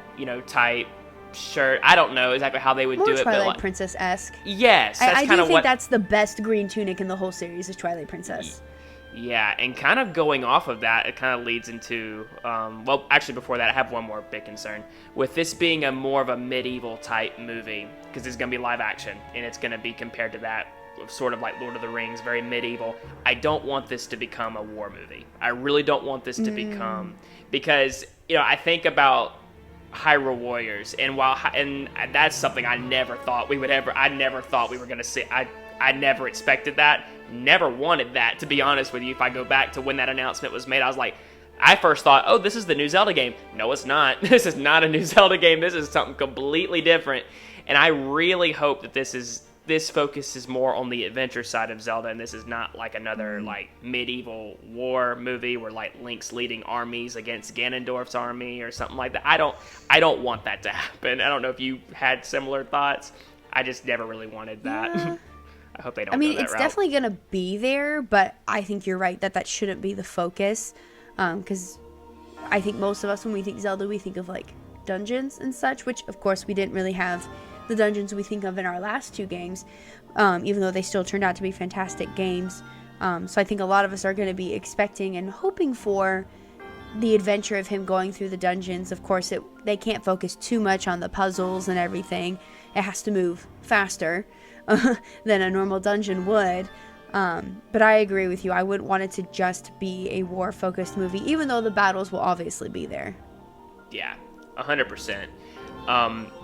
type shirt, I don't know exactly how they would More do it. Twilight but Princess-esque. Yes, that's I kind do of think what. that's the best green tunic in the whole series is Twilight Princess. Yeah, and kind of going off of that, it kind of leads into, well, actually before that, I have one more big concern. With this being more of a medieval type movie, because it's going to be live action, and it's going to be compared to that, sort of like Lord of the Rings, very medieval, I don't want this to become a war movie. I really don't want this to become, because, I think about Hyrule Warriors, and that's something I never thought we were going to see. I never expected that. Never wanted that, to be honest with you. If I go back to when that announcement was made, I first thought, oh, this is the new Zelda game. No, it's not. This is not a new Zelda game. This is something completely different. And I really hope that this focuses more on the adventure side of Zelda, and this is not like another like medieval war movie where like Link's leading armies against Ganondorf's army or something like that. I don't want that to happen. I don't know if you had similar thoughts. I just never really wanted that. Yeah. I hope they don't go that it's route. definitely going to be there, but I think you're right that shouldn't be the focus. Because I think most of us, when we think Zelda, we think of like dungeons and such, which of course we didn't really have the dungeons we think of in our last two games, even though they still turned out to be fantastic games. So I think a lot of us are going to be expecting and hoping for the adventure of him going through the dungeons. Of course, they can't focus too much on the puzzles and everything. It has to move faster than a normal dungeon would. But I agree with you. I wouldn't want it to just be a war-focused movie, even though the battles will obviously be there. Yeah, 100%.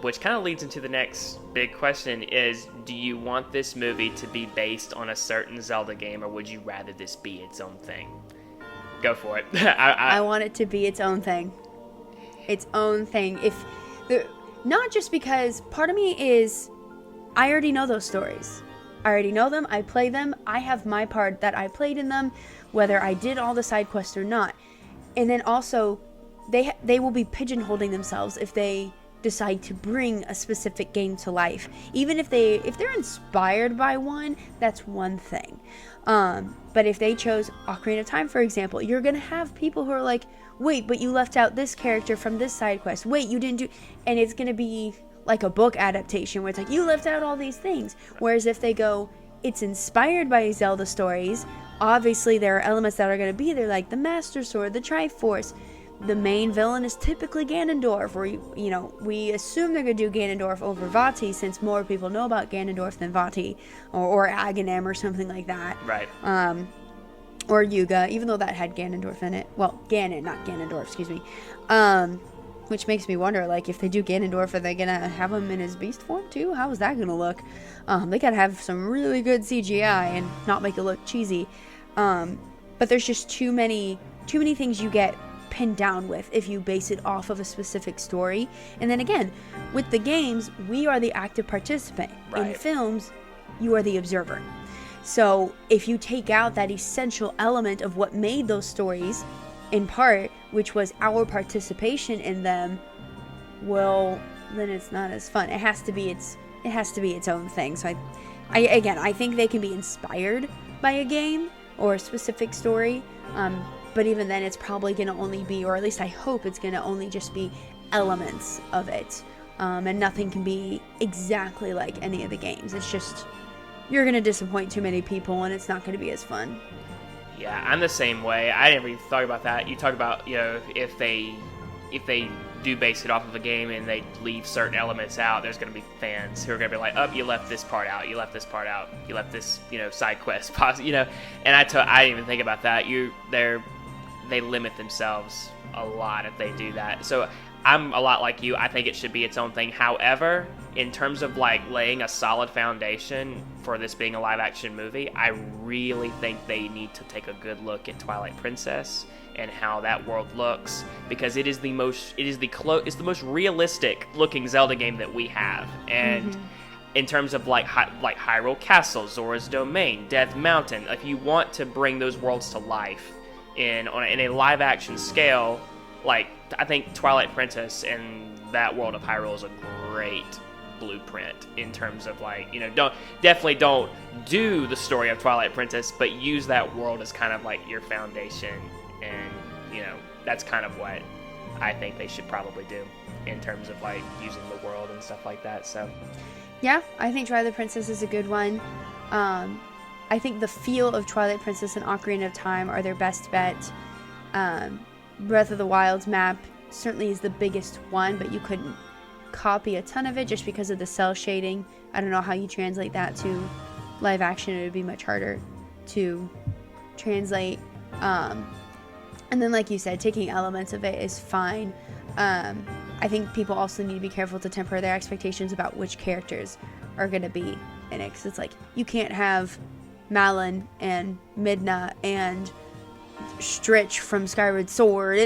Which kind of leads into the next big question is, do you want this movie to be based on a certain Zelda game, or would you rather this be its own thing? Go for it. I want it to be its own thing. Its own thing. Not just because part of me is, I already know those stories. I already know them. I play them. I have my part that I played in them, whether I did all the side quests or not. And then also, they will be pigeonholing themselves if they decide to bring a specific game to life. Even if they're inspired by one, that's one thing. But if they chose Ocarina of Time, for example, you're gonna have people who are like, wait, but you left out this character from this side quest. Wait, you didn't do, and it's gonna be like a book adaptation where it's like, you left out all these things. Whereas if they go, it's inspired by Zelda stories, obviously there are elements that are gonna be there, like the Master Sword, the Triforce. The main villain is typically Ganondorf, or we assume they're gonna do Ganondorf over Vati, since more people know about Ganondorf than Vati, or Aghanim, or something like that. Right. Or Yuga, even though that had Ganondorf in it. Well, Ganon, not Ganondorf, excuse me. Which makes me wonder, like, if they do Ganondorf, are they gonna have him in his beast form too? How is that gonna look? They gotta have some really good CGI and not make it look cheesy. But there's just too many things you get pinned down with if you base it off of a specific story. And then again, with the games, we are the active participant. Right. In films, you are the observer. So if you take out that essential element of what made those stories, in part, which was our participation in them, well, then it's not as fun. It has to be its own thing. So I think they can be inspired by a game or a specific story. But even then, it's probably going to only be, or at least I hope it's going to only just be elements of it. And nothing can be exactly like any of the games. It's just, you're going to disappoint too many people, and it's not going to be as fun. Yeah, I'm the same way. I never even thought about that. You talk about, if they do base it off of a game and they leave certain elements out, there's going to be fans who are going to be like, oh, you left this part out, you left this part out, you left this, side quest, and I didn't even think about that. They limit themselves a lot if they do that. So I'm a lot like you. I think it should be its own thing. However, in terms of like laying a solid foundation for this being a live action movie, I really think they need to take a good look at Twilight Princess and how that world looks, because it's the most realistic looking Zelda game that we have. And in terms of like Hyrule Castle, Zora's Domain, Death Mountain, if you want to bring those worlds to life in a live action scale, like, I think Twilight Princess and that world of Hyrule is a great blueprint in terms of like, don't do the story of Twilight Princess, but use that world as kind of like your foundation, and that's kind of what I think they should probably do in terms of like using the world and stuff like that. So yeah, I think Twilight Princess is a good one. I think the feel of Twilight Princess and Ocarina of Time are their best bet. Breath of the Wild's map certainly is the biggest one, but you couldn't copy a ton of it just because of the cell shading. I don't know how you translate that to live action. It would be much harder to translate. And then, like you said, taking elements of it is fine. I think people also need to be careful to temper their expectations about which characters are going to be in it. Because it's like, you can't have Malon and Midna and Stritch from Skyward Sword,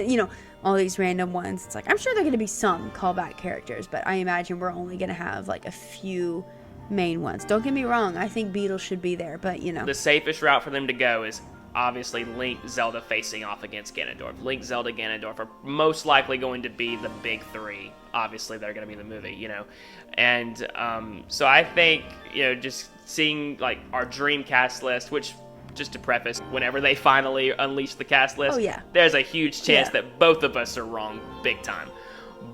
all these random ones. It's like, I'm sure there are going to be some callback characters, but I imagine we're only going to have like a few main ones. Don't get me wrong, I think Beetle should be there, but the safest route for them to go is obviously Link, Zelda facing off against Ganondorf. Link, Zelda, Ganondorf are most likely going to be the big three. Obviously, they're going to be in the movie, And so I think, just seeing like our dream cast list, which, just to preface, whenever they finally unleash the cast list, there's a huge chance that both of us are wrong big time.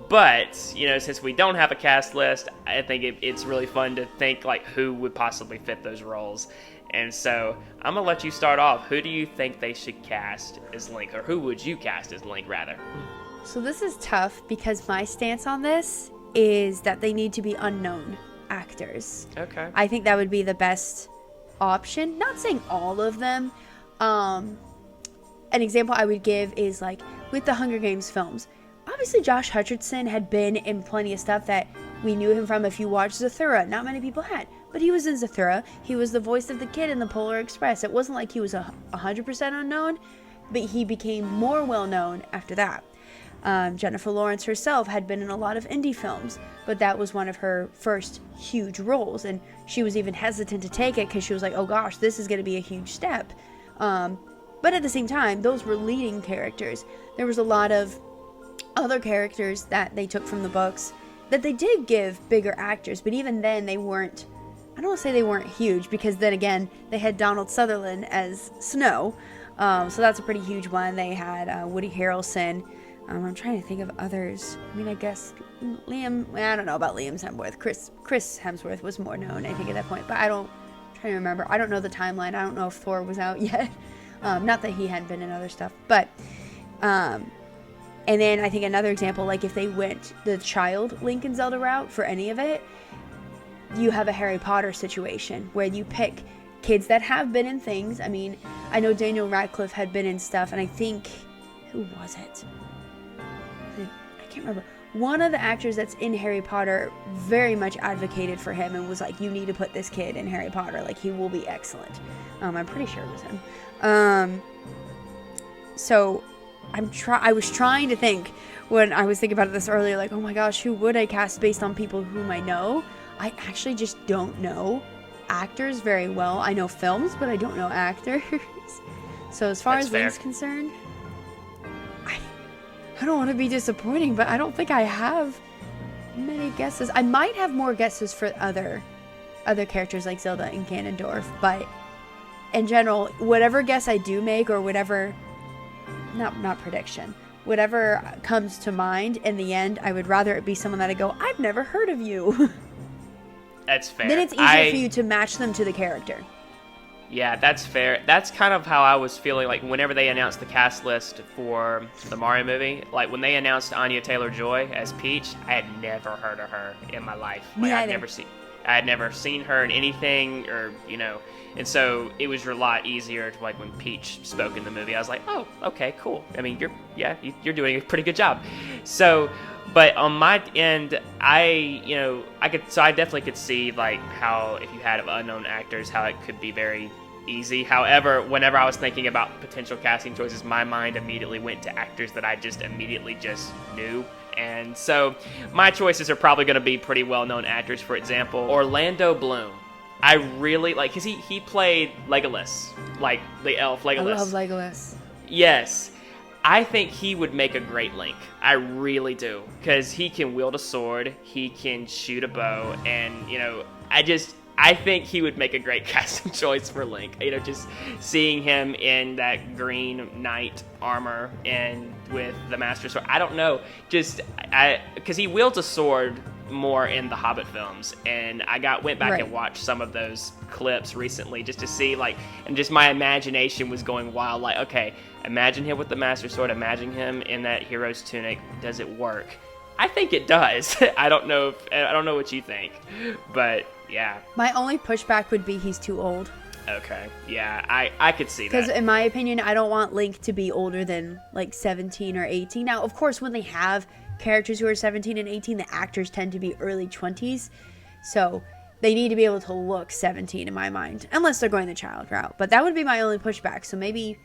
But, since we don't have a cast list, I think it's really fun to think like who would possibly fit those roles. And so I'm going to let you start off. Who do you think they should cast as Link? Or who would you cast as Link, rather? So this is tough because my stance on this is that they need to be unknown actors. Okay. I think that would be the best option. Not saying all of them. An example I would give is like with the Hunger Games films. Obviously, Josh Hutcherson had been in plenty of stuff that we knew him from. If you watched Zathura, not many people had. But he was in Zathura. He was the voice of the kid in the Polar Express. It wasn't like he was 100% unknown, but he became more well-known after that. Jennifer Lawrence herself had been in a lot of indie films, but that was one of her first huge roles, and she was even hesitant to take it because she was like, oh gosh, this is going to be a huge step. But at the same time, those were leading characters. There was a lot of other characters that they took from the books that they did give bigger actors, but even then they weren't, I don't want to say they weren't huge, because then again, they had Donald Sutherland as Snow, so that's a pretty huge one. They had Woody Harrelson. I'm trying to think of others. I mean, I guess Liam, I don't know about Liam Hemsworth. Chris Hemsworth was more known, I think, at that point, but I'm trying to remember. I don't know the timeline. I don't know if Thor was out yet. Not that he hadn't been in other stuff, but, and then I think another example, like if they went the child Link and Zelda route for any of it, you have a Harry Potter situation where you pick kids that have been in things. I mean, I know Daniel Radcliffe had been in stuff, and I think, who was it? I can't remember. One of the actors that's in Harry Potter very much advocated for him and was like, you need to put this kid in Harry Potter. Like, he will be excellent. I'm pretty sure it was him. So I was trying to think when I was thinking about this earlier, like, oh my gosh, who would I cast based on people whom I know? I actually just don't know actors very well. I know films, but I don't know actors. So as far as Link's concerned, I don't want to be disappointing, but I don't think I have many guesses. I might have more guesses for other characters like Zelda and Ganondorf, but in general, whatever guess I do make, or whatever, not prediction, whatever comes to mind in the end, I would rather it be someone that I go, I've never heard of you. That's fair. Then it's easier for you to match them to the character. Yeah, that's fair. That's kind of how I was feeling, like, whenever they announced the cast list for the Mario movie. Like, when they announced Anya Taylor-Joy as Peach, I had never heard of her in my life. Like, I had never seen her in anything, or, and so it was a lot easier to, like, when Peach spoke in the movie, I was like, oh, okay, cool. I mean, you're doing a pretty good job. So But on my end, I definitely could see like how if you had unknown actors, how it could be very easy. However, whenever I was thinking about potential casting choices, my mind immediately went to actors that I just immediately just knew. And so my choices are probably going to be pretty well-known actors. For example, Orlando Bloom. I really like, because he played Legolas, like the elf Legolas. I love Legolas. Yes. I think he would make a great Link. I really do. Because he can wield a sword, he can shoot a bow, and, I think he would make a great casting choice for Link. Just seeing him in that green knight armor and with the Master Sword. I don't know. Because he wields a sword more in the Hobbit films, and I went back and watched some of those clips recently just to see, and just my imagination was going wild. Like, okay, imagine him with the Master Sword, imagine him in that hero's tunic. Does it work? I think it does. I don't know what you think, but yeah. My only pushback would be he's too old. Okay, yeah, I could see that. Because in my opinion, I don't want Link to be older than 17 or 18. Now, of course, when they have characters who are 17 and 18, the actors tend to be early 20s. So they need to be able to look 17 in my mind, unless they're going the child route. But that would be my only pushback. So maybe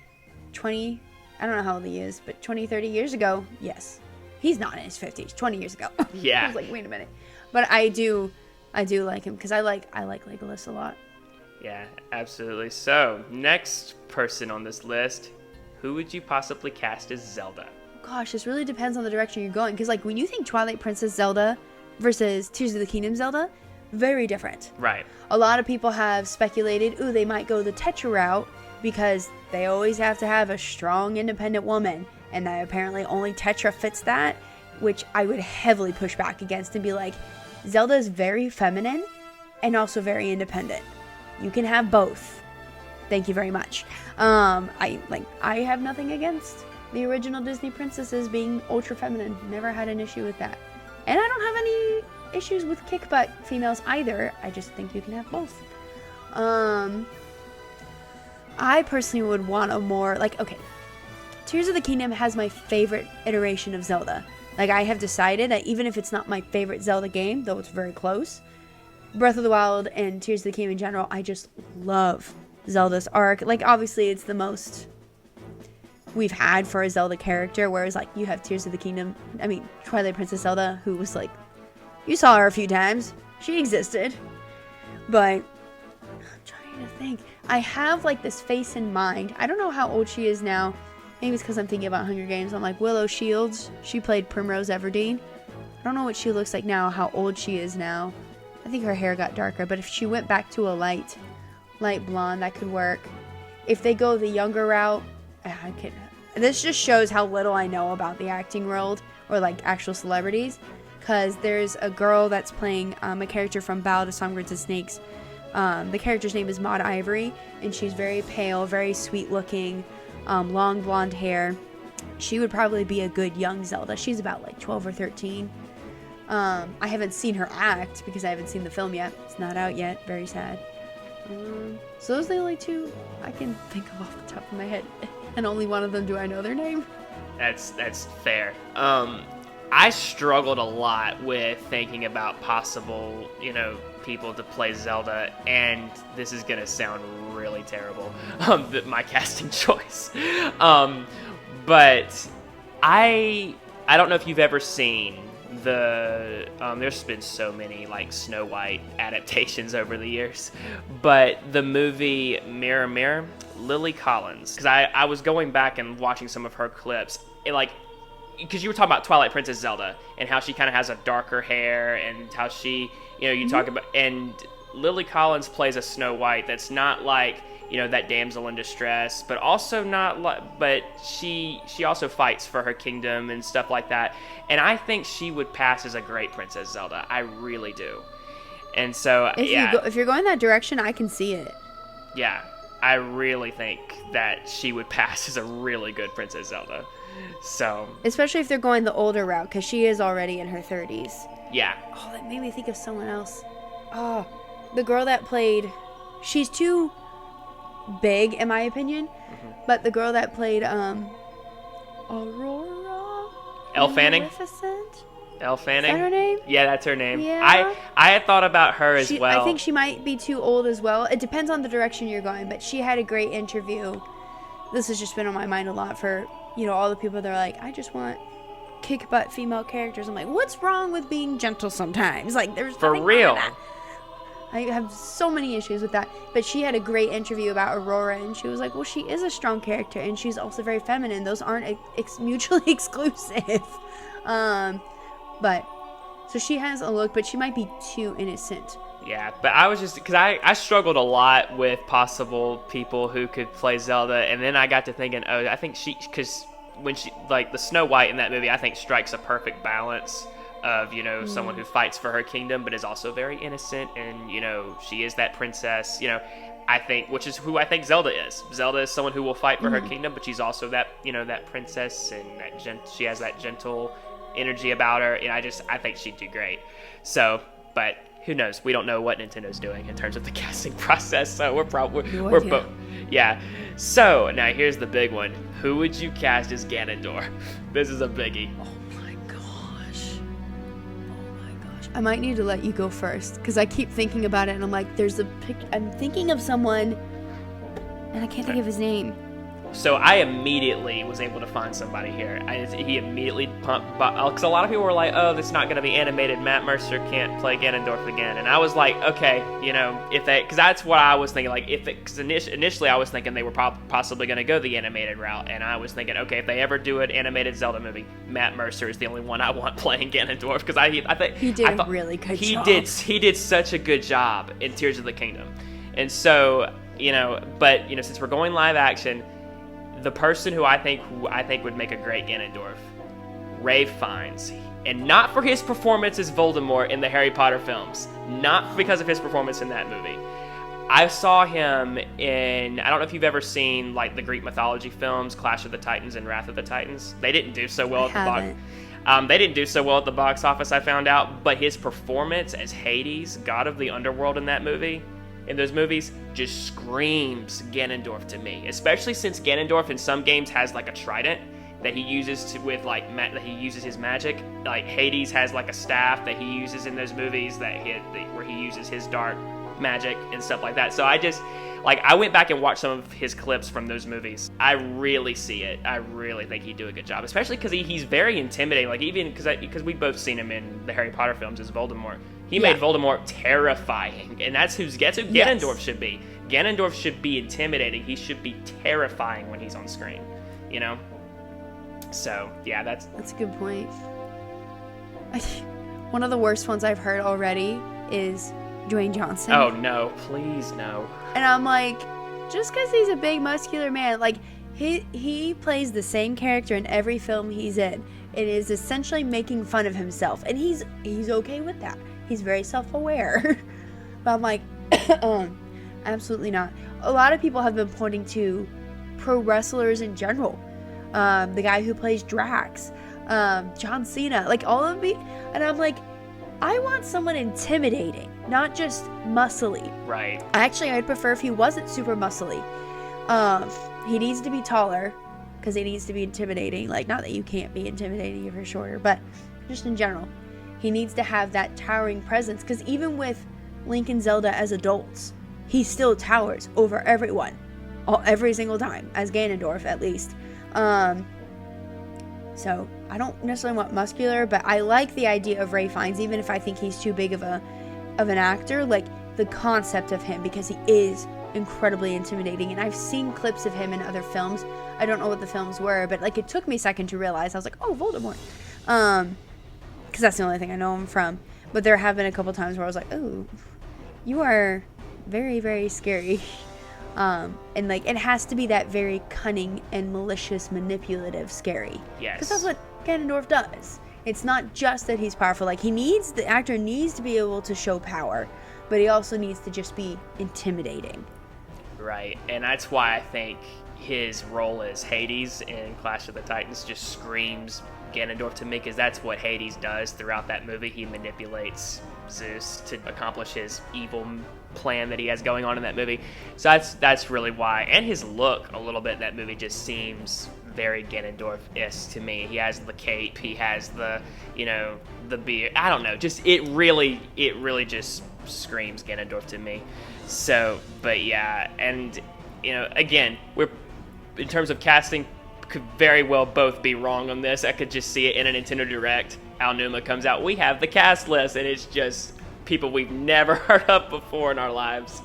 20, I don't know how old he is, but 20, 30 years ago, yes. He's not in his 50s, 20 years ago. Yeah. I was like, wait a minute. But I do like him because I like Legolas a lot. Yeah, absolutely. So, next person on this list, who would you possibly cast as Zelda? Gosh, this really depends on the direction you're going. Because, when you think Twilight Princess Zelda versus Tears of the Kingdom Zelda, very different. Right. A lot of people have speculated, they might go the Tetra route because they always have to have a strong, independent woman. And that apparently only Tetra fits that, which I would heavily push back against and be like, Zelda is very feminine and also very independent. You can have both. Thank you very much. I have nothing against the original Disney princesses being ultra feminine. Never had an issue with that. And I don't have any issues with kick butt females either. I just think you can have both. I personally would want a more, Tears of the Kingdom has my favorite iteration of Zelda. I have decided that even if it's not my favorite Zelda game, though it's very close, Breath of the Wild and Tears of the Kingdom in general, I just love Zelda's arc. Obviously, it's the most we've had for a Zelda character, whereas, you have Tears of the Kingdom, Twilight Princess Zelda, who was, you saw her a few times. She existed. But I'm trying to think. I have, this face in mind. I don't know how old she is now. Maybe it's because I'm thinking about Hunger Games. I'm like, Willow Shields. She played Primrose Everdeen. I don't know what she looks like now, how old she is now. I think her hair got darker, but if she went back to a light blonde, that could work. If they go the younger route, this just shows how little I know about the acting world or actual celebrities. Because there's a girl that's playing a character from Ballad of Songbirds and Snakes. The character's name is Maud Ivory, and she's very pale, very sweet looking. Long blonde hair. She would probably be a good young Zelda. She's about 12 or 13. I haven't seen her act because I haven't seen the film yet. It's not out yet. Very sad. So those are the only two I can think of off the top of my head. And only one of them do I know their name. That's fair. I struggled a lot with thinking about possible, people to play Zelda, and this is gonna sound really terrible, my casting choice. But I don't know if you've ever seen there's been so many Snow White adaptations over the years, but the movie Mirror Mirror, Lily Collins, because I was going back and watching some of her clips, because you were talking about Twilight Princess Zelda and how she kind of has a darker hair and how she, you talk about, and Lily Collins plays a Snow White that's not that damsel in distress, but also but she also fights for her kingdom and stuff like that. And I think she would pass as a great Princess Zelda. I really do. And so, if you're going that direction, I can see it. Yeah, I really think that she would pass as a really good Princess Zelda. So, especially if they're going the older route, because she is already in her 30s. Yeah. Oh, that made me think of someone else. Oh, the girl that played... She's too big, in my opinion. Mm-hmm. But the girl that played Aurora... Elle Fanning? Maleficent? Elle Fanning? Is that her name? Yeah, that's her name. Yeah. I had thought about her as well. I think she might be too old as well. It depends on the direction you're going, but she had a great interview. This has just been on my mind a lot for, all the people that are like, I just want kick butt female characters. I'm like, what's wrong with being gentle sometimes? Like, there's for nothing real. wrong with that. I have so many issues with that. But she had a great interview about Aurora, and she was like, well, she is a strong character, and she's also very feminine. Those aren't mutually exclusive. But, so she has a look, but she might be too innocent. Yeah, but I was just, because I struggled a lot with possible people who could play Zelda, and then I got to thinking, I think because when she, like, the Snow White in that movie, I think strikes a perfect balance of, someone who fights for her kingdom, but is also very innocent, and, she is that princess, I think, which is who I think Zelda is. Zelda is someone who will fight for her kingdom, but she's also that, that princess, and she has that gentle energy about her, and I think she'd do great. So, but who knows? We don't know what Nintendo's doing in terms of the casting process, so we're both, yeah. So, now here's the big one. Who would you cast as Ganondorf? This is a biggie. I might need to let you go first, because I keep thinking about it, and I'm like, I'm thinking of someone, and I can't think of his name. So I immediately was able to find somebody here. He immediately pumped, because a lot of people were like, oh, this is not going to be animated. Matt Mercer can't play Ganondorf again. And I was like, okay, because that's what I was thinking. Like, because initially I was thinking they were possibly going to go the animated route. And I was thinking, okay, if they ever do an animated Zelda movie, Matt Mercer is the only one I want playing Ganondorf. Because I think he did a really good job. He did such a good job in Tears of the Kingdom. And so, but, since we're going live action, the person who I think would make a great Ganondorf, Ralph Fiennes, and not for his performance as Voldemort in the Harry Potter films, not because of his performance in that movie. I saw him in, I don't know if you've ever seen like the Greek mythology films, Clash of the Titans and Wrath of the Titans. They didn't do so well at the box. They didn't do so well at the box office, I found out, but his performance as Hades, god of the underworld in those movies, just screams Ganondorf to me. Especially since Ganondorf in some games has like a trident that he uses that he uses his magic. Like Hades has like a staff that he uses in those movies where he uses his dark magic and stuff like that. So I went back and watched some of his clips from those movies. I really see it. I really think he'd do a good job, especially because he's very intimidating. Like even because we've both seen him in the Harry Potter films as Voldemort. He made Voldemort terrifying, and that's who Ganondorf should be. Ganondorf should be intimidating. He should be terrifying when he's on screen, So, yeah, that's a good point. One of the worst ones I've heard already is Dwayne Johnson. Oh, no. Please, no. And I'm like, just because he's a big, muscular man, like, he plays the same character in every film he's in. It is essentially making fun of himself, and he's okay with that. He's very self-aware. But I'm like, absolutely not. A lot of people have been pointing to pro wrestlers in general. The guy who plays Drax, John Cena, like all of me. And I'm like, I want someone intimidating, not just muscly. Right. I'd prefer if he wasn't super muscly. He needs to be taller, because he needs to be intimidating. Like, not that you can't be intimidating if you're shorter, but just in general. He needs to have that towering presence, because even with Link and Zelda as adults, he still towers over everyone, every single time, as Ganondorf at least. So I don't necessarily want muscular, but I like the idea of Ralph Fiennes, even if I think he's too big of an actor. Like the concept of him, because he is incredibly intimidating, and I've seen clips of him in other films. I don't know what the films were, but like it took me a second to realize. I was like, oh, Voldemort. Because that's the only thing I know him from. But there have been a couple times where I was like, oh, you are very, very scary. And like it has to be that very cunning and malicious, manipulative scary. Yes. Because that's what Ganondorf does. It's not just that he's powerful. Like the actor needs to be able to show power, but he also needs to just be intimidating. Right, and that's why I think his role as Hades in Clash of the Titans just screams Ganondorf to me, because that's what Hades does throughout that movie. He manipulates Zeus to accomplish his evil plan that he has going on in that movie. So that's really why. And his look a little bit in that movie just seems very Ganondorf-esque to me. He has the cape, he has the, the beard. I don't know, just it really just screams Ganondorf to me. So, but yeah, and again, we're in terms of casting, could very well both be wrong on this. I could just see it in a Nintendo Direct. Aonuma comes out, we have the cast list, and it's just people we've never heard of before in our lives.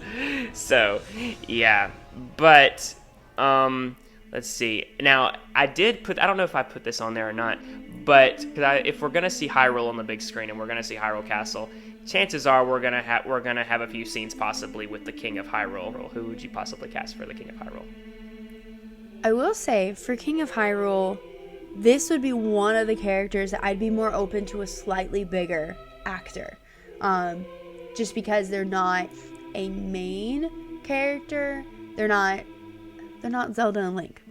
So, yeah. But, let's see. Now, I don't know if I put this on there or not, but if we're going to see Hyrule on the big screen and we're going to see Hyrule Castle, chances are we're gonna have a few scenes possibly with the King of Hyrule. Who would you possibly cast for the King of Hyrule? I will say, for King of Hyrule, this would be one of the characters that I'd be more open to a slightly bigger actor. Just because they're not a main character. They're not Zelda and Link.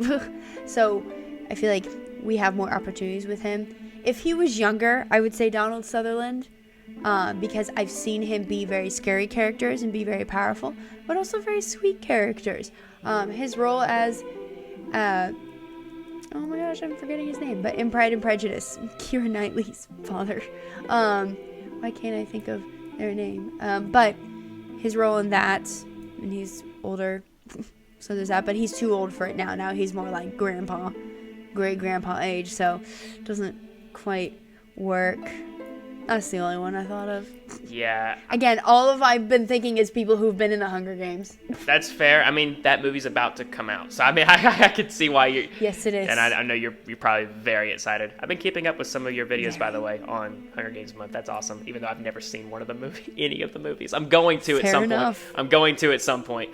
So I feel like we have more opportunities with him. If he was younger, I would say Donald Sutherland. Because I've seen him be very scary characters and be very powerful, but also very sweet characters. His role as, oh my gosh, I'm forgetting his name, but in Pride and Prejudice, Keira Knightley's father. Why can't I think of their name? But his role in that, and he's older, so there's that, but he's too old for it now. Now he's more like grandpa, great-grandpa age, so it doesn't quite work. That's the only one I thought of. Yeah. Again, all of I've been thinking is people who've been in the Hunger Games. That's fair. I mean, that movie's about to come out, so I mean, I could see why you. Yes, it is. And I know you're probably very excited. I've been keeping up with some of your videos, by the way, on Hunger Games month. That's awesome. Even though I've never seen any of the movies, I'm going to at some point. I'm going to at some point.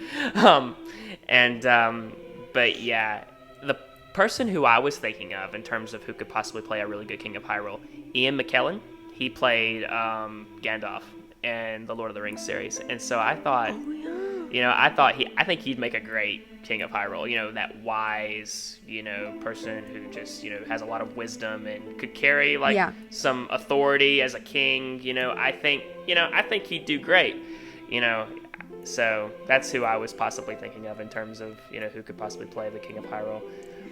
But yeah, the person who I was thinking of in terms of who could possibly play a really good King of Hyrule, Ian McKellen. He played Gandalf in the Lord of the Rings series, and so I thought, I think he'd make a great King of Hyrule. That wise, person who just, has a lot of wisdom and could carry some authority as a king. I think he'd do great. So that's who I was possibly thinking of in terms of who could possibly play the King of Hyrule.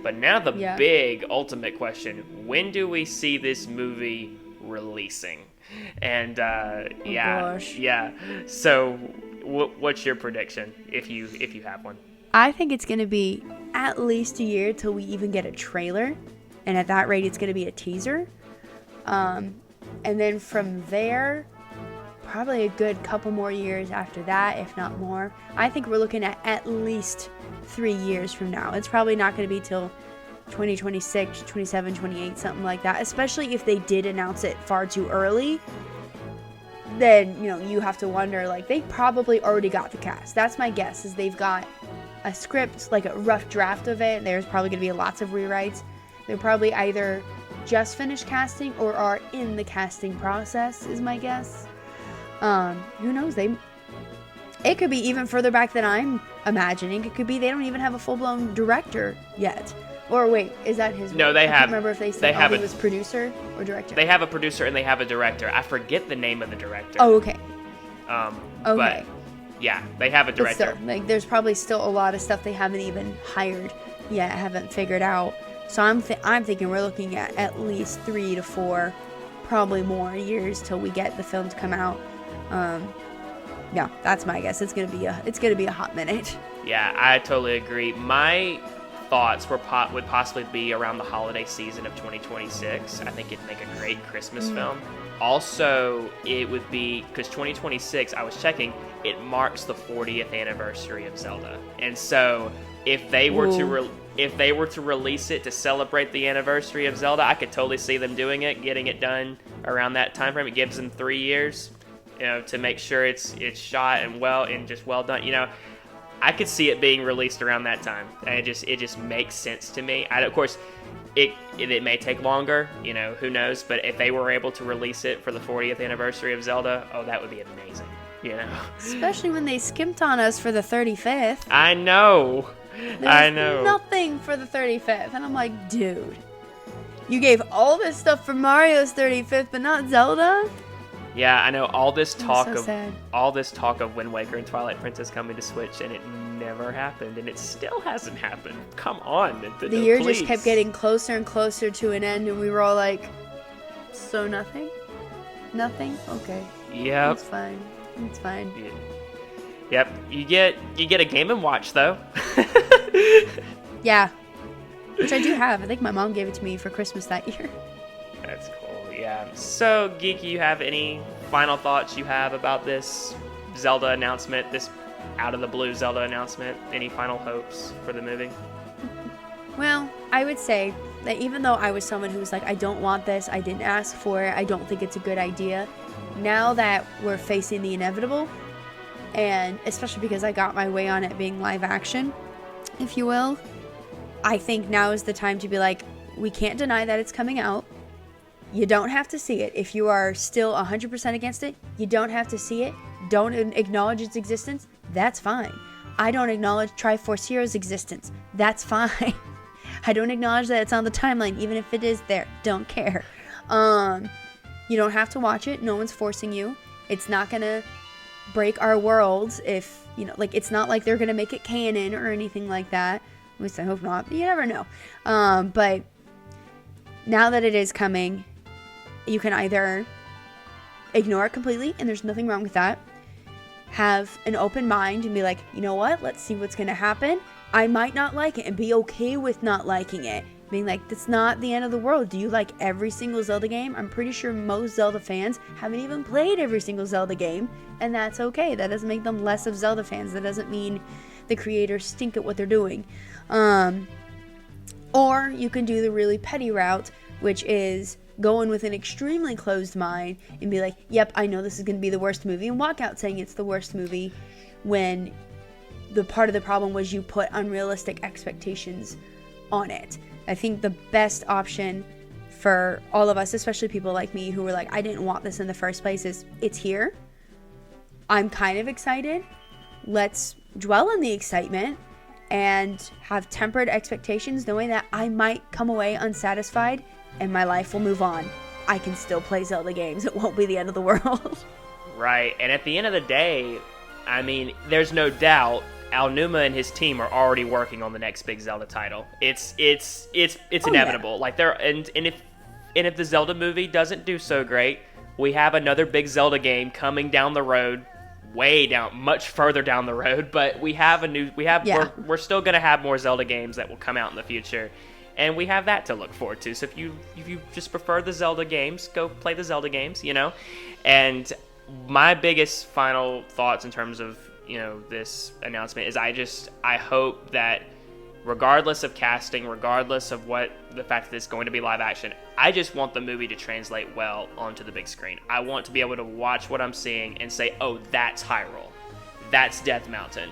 But now the big ultimate question: when do we see this movie releasing? And yeah. So what's your prediction if you have one? I think it's going to be at least a year till we even get a trailer, and at that rate it's going to be a teaser, and then from there probably a good couple more years after that, if not more. I think we're looking at least 3 years from now. It's probably not going to be till 2026, 27, 28, something like that. Especially if they did announce it far too early. Then, you have to wonder, they probably already got the cast. That's my guess, is they've got a script, a rough draft of it. There's probably going to be lots of rewrites. They're probably either just finished casting or are in the casting process, is my guess. Who knows? It could be even further back than I'm imagining. It could be they don't even have a full-blown director yet. Or wait, is that his? No, they have. I can't remember if they said he was producer or director. They have a producer and they have a director. I forget the name of the director. Oh, okay. Okay. But yeah, they have a director. But still, there's probably still a lot of stuff they haven't even hired yet, haven't figured out. So I'm thinking we're looking at least 3 to 4, probably more years till we get the film to come out. Yeah, that's my guess. It's gonna be a hot minute. Yeah, I totally agree. My thoughts would possibly be around the holiday season of 2026. I think it'd make a great Christmas film. Also, it would be, because 2026, I was checking, it marks the 40th anniversary of Zelda, and so if they were to release it to celebrate the anniversary of Zelda, I could totally see them doing it, getting it done around that time frame. It gives them 3 years. To make sure it's shot and well done. I could see it being released around that time, and it just makes sense to me. Of course, it may take longer. Who knows? But if they were able to release it for the 40th anniversary of Zelda, that would be amazing. Especially when they skimped on us for the 35th. I know. There's nothing for the 35th, and I'm like, dude, you gave all this stuff for Mario's 35th, but not Zelda. Yeah, I know all this talk sad. of Wind Waker and Twilight Princess coming to Switch, and it never happened, and it still hasn't happened. Come on, Nintendo, The year please. just kept getting closer and closer to an end, and we were all like, so nothing? Nothing? Okay. Yep. It's fine. It's fine. Yeah. Yep. You get a Game & Watch though. Yeah. Which I do have. I think my mom gave it to me for Christmas that year. That's cool. Yeah. So, Geek, you have any final thoughts you have about this Zelda announcement, this out of the blue Zelda announcement? Any final hopes for the movie? Well, I would say that even though I was someone who was like, I don't want this, I didn't ask for it, I don't think it's a good idea, now that we're facing the inevitable, and especially because I got my way on it being live action, if you will, I think now is the time to be like, we can't deny that it's coming out. You don't have to see it. If you are still 100% against it, you don't have to see it. Don't acknowledge its existence. That's fine. I don't acknowledge Triforce Hero's existence. That's fine. I don't acknowledge that it's on the timeline, even if it is there. Don't care. You don't have to watch it. No one's forcing you. It's not going to break our worlds if, you know, like, it's not like they're going to make it canon or anything like that. At least I hope not. You never know. But now that it is coming, you can either ignore it completely, and there's nothing wrong with that. Have an open mind and be like, you know what? Let's see what's going to happen. I might not like it, and be okay with not liking it. Being like, that's not the end of the world. Do you like every single Zelda game? I'm pretty sure most Zelda fans haven't even played every single Zelda game, and that's okay. That doesn't make them less of Zelda fans. That doesn't mean the creators stink at what they're doing. Or you can do the really petty route, which is go in with an extremely closed mind and be like, yep, I know this is going to be the worst movie, and walk out saying it's the worst movie when the part of the problem was you put unrealistic expectations on it. I think the best option for all of us, especially people like me who were like, I didn't want this in the first place, is it's here. I'm kind of excited. Let's dwell in the excitement and have tempered expectations, knowing that I might come away unsatisfied and my life will move on. I can still play Zelda games. It won't be the end of the world. Right. And at the end of the day, I mean, there's no doubt Aonuma and his team are already working on the next big Zelda title. It's inevitable. Yeah. Like if the Zelda movie doesn't do so great, we have another big Zelda game coming down the road, much further down the road. But we're still gonna have more Zelda games that will come out in the future, and we have that to look forward to. So if you just prefer the Zelda games, go play the Zelda games, you know. And my biggest final thoughts in terms of, you know, this announcement is I hope that regardless of casting, regardless of what the fact that it's going to be live action, I just want the movie to translate well onto the big screen. I want to be able to watch what I'm seeing and say, oh, that's Hyrule, that's Death Mountain,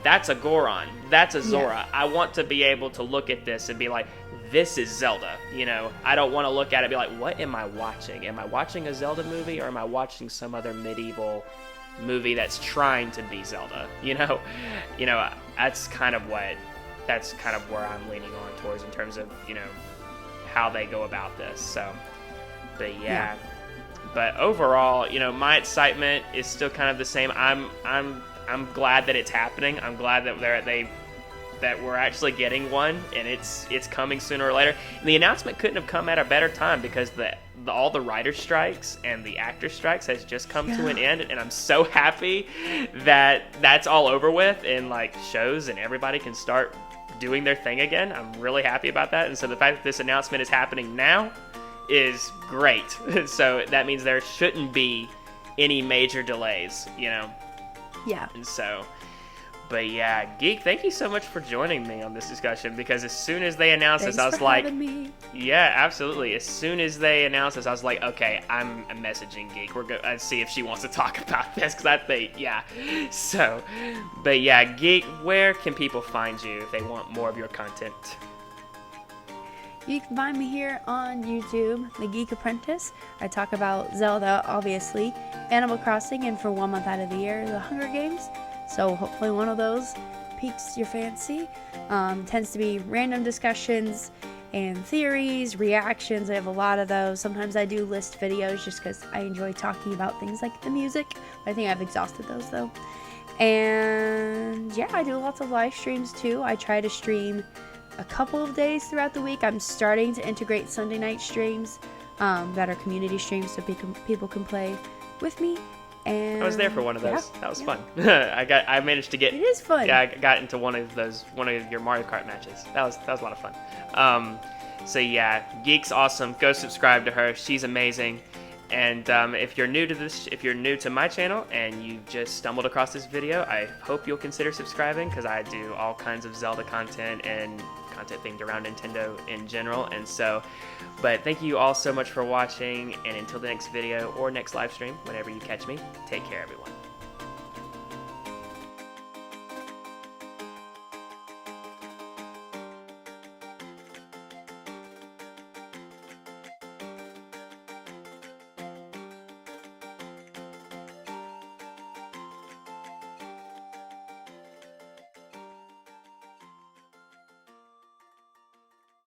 that's a Goron, that's a Zora. Yeah. I want to be able to look at this and be like, this is Zelda, you know. I don't want to look at it and be like, what am I watching? Am I watching a Zelda movie, or am I watching some other medieval movie that's trying to be Zelda? You know, that's kind of where I'm leaning on towards in terms of, you know, how they go about this. So, but yeah. But overall, you know, my excitement is still kind of the same. I'm glad that it's happening. I'm glad that that we're actually getting one, and it's coming sooner or later. And the announcement couldn't have come at a better time, because all the writer strikes and the actor strikes has just come to an end, and I'm so happy that that's all over with, and like shows and everybody can start doing their thing again. I'm really happy about that. And so the fact that this announcement is happening now is great. So that means there shouldn't be any major delays, you know. Yeah. And so, but yeah, Geek, thank you so much for joining me on this discussion, because as soon as they announced this, I was like, yeah, absolutely. As soon as they announced this, I was like, okay, I'm messaging Geek. We're going to see if she wants to talk about this, because I think, yeah. So, but yeah, Geek, where can people find you if they want more of your content? You can find me here on YouTube, The Geek Apprentice. I talk about Zelda, obviously, Animal Crossing, and for 1 month out of the year, The Hunger Games. So hopefully one of those piques your fancy. Tends to be random discussions and theories, reactions. I have a lot of those. Sometimes I do list videos just because I enjoy talking about things like the music. I think I've exhausted those though. And yeah, I do lots of live streams too. I try to stream a couple of days throughout the week. I'm starting to integrate Sunday night streams that are community streams so people can play with me. And I was there for one of those. Yeah, that was yeah. fun. I managed to get. It is fun. Yeah, I got into one of your Mario Kart matches. That was a lot of fun. So yeah, Geek's awesome. Go subscribe to her. She's amazing. And if you're new to my channel and you just stumbled across this video, I hope you'll consider subscribing, because I do all kinds of Zelda content and content themed around Nintendo in general. And so, but thank you all so much for watching, and until the next video or next live stream, whenever you catch me, take care, everyone.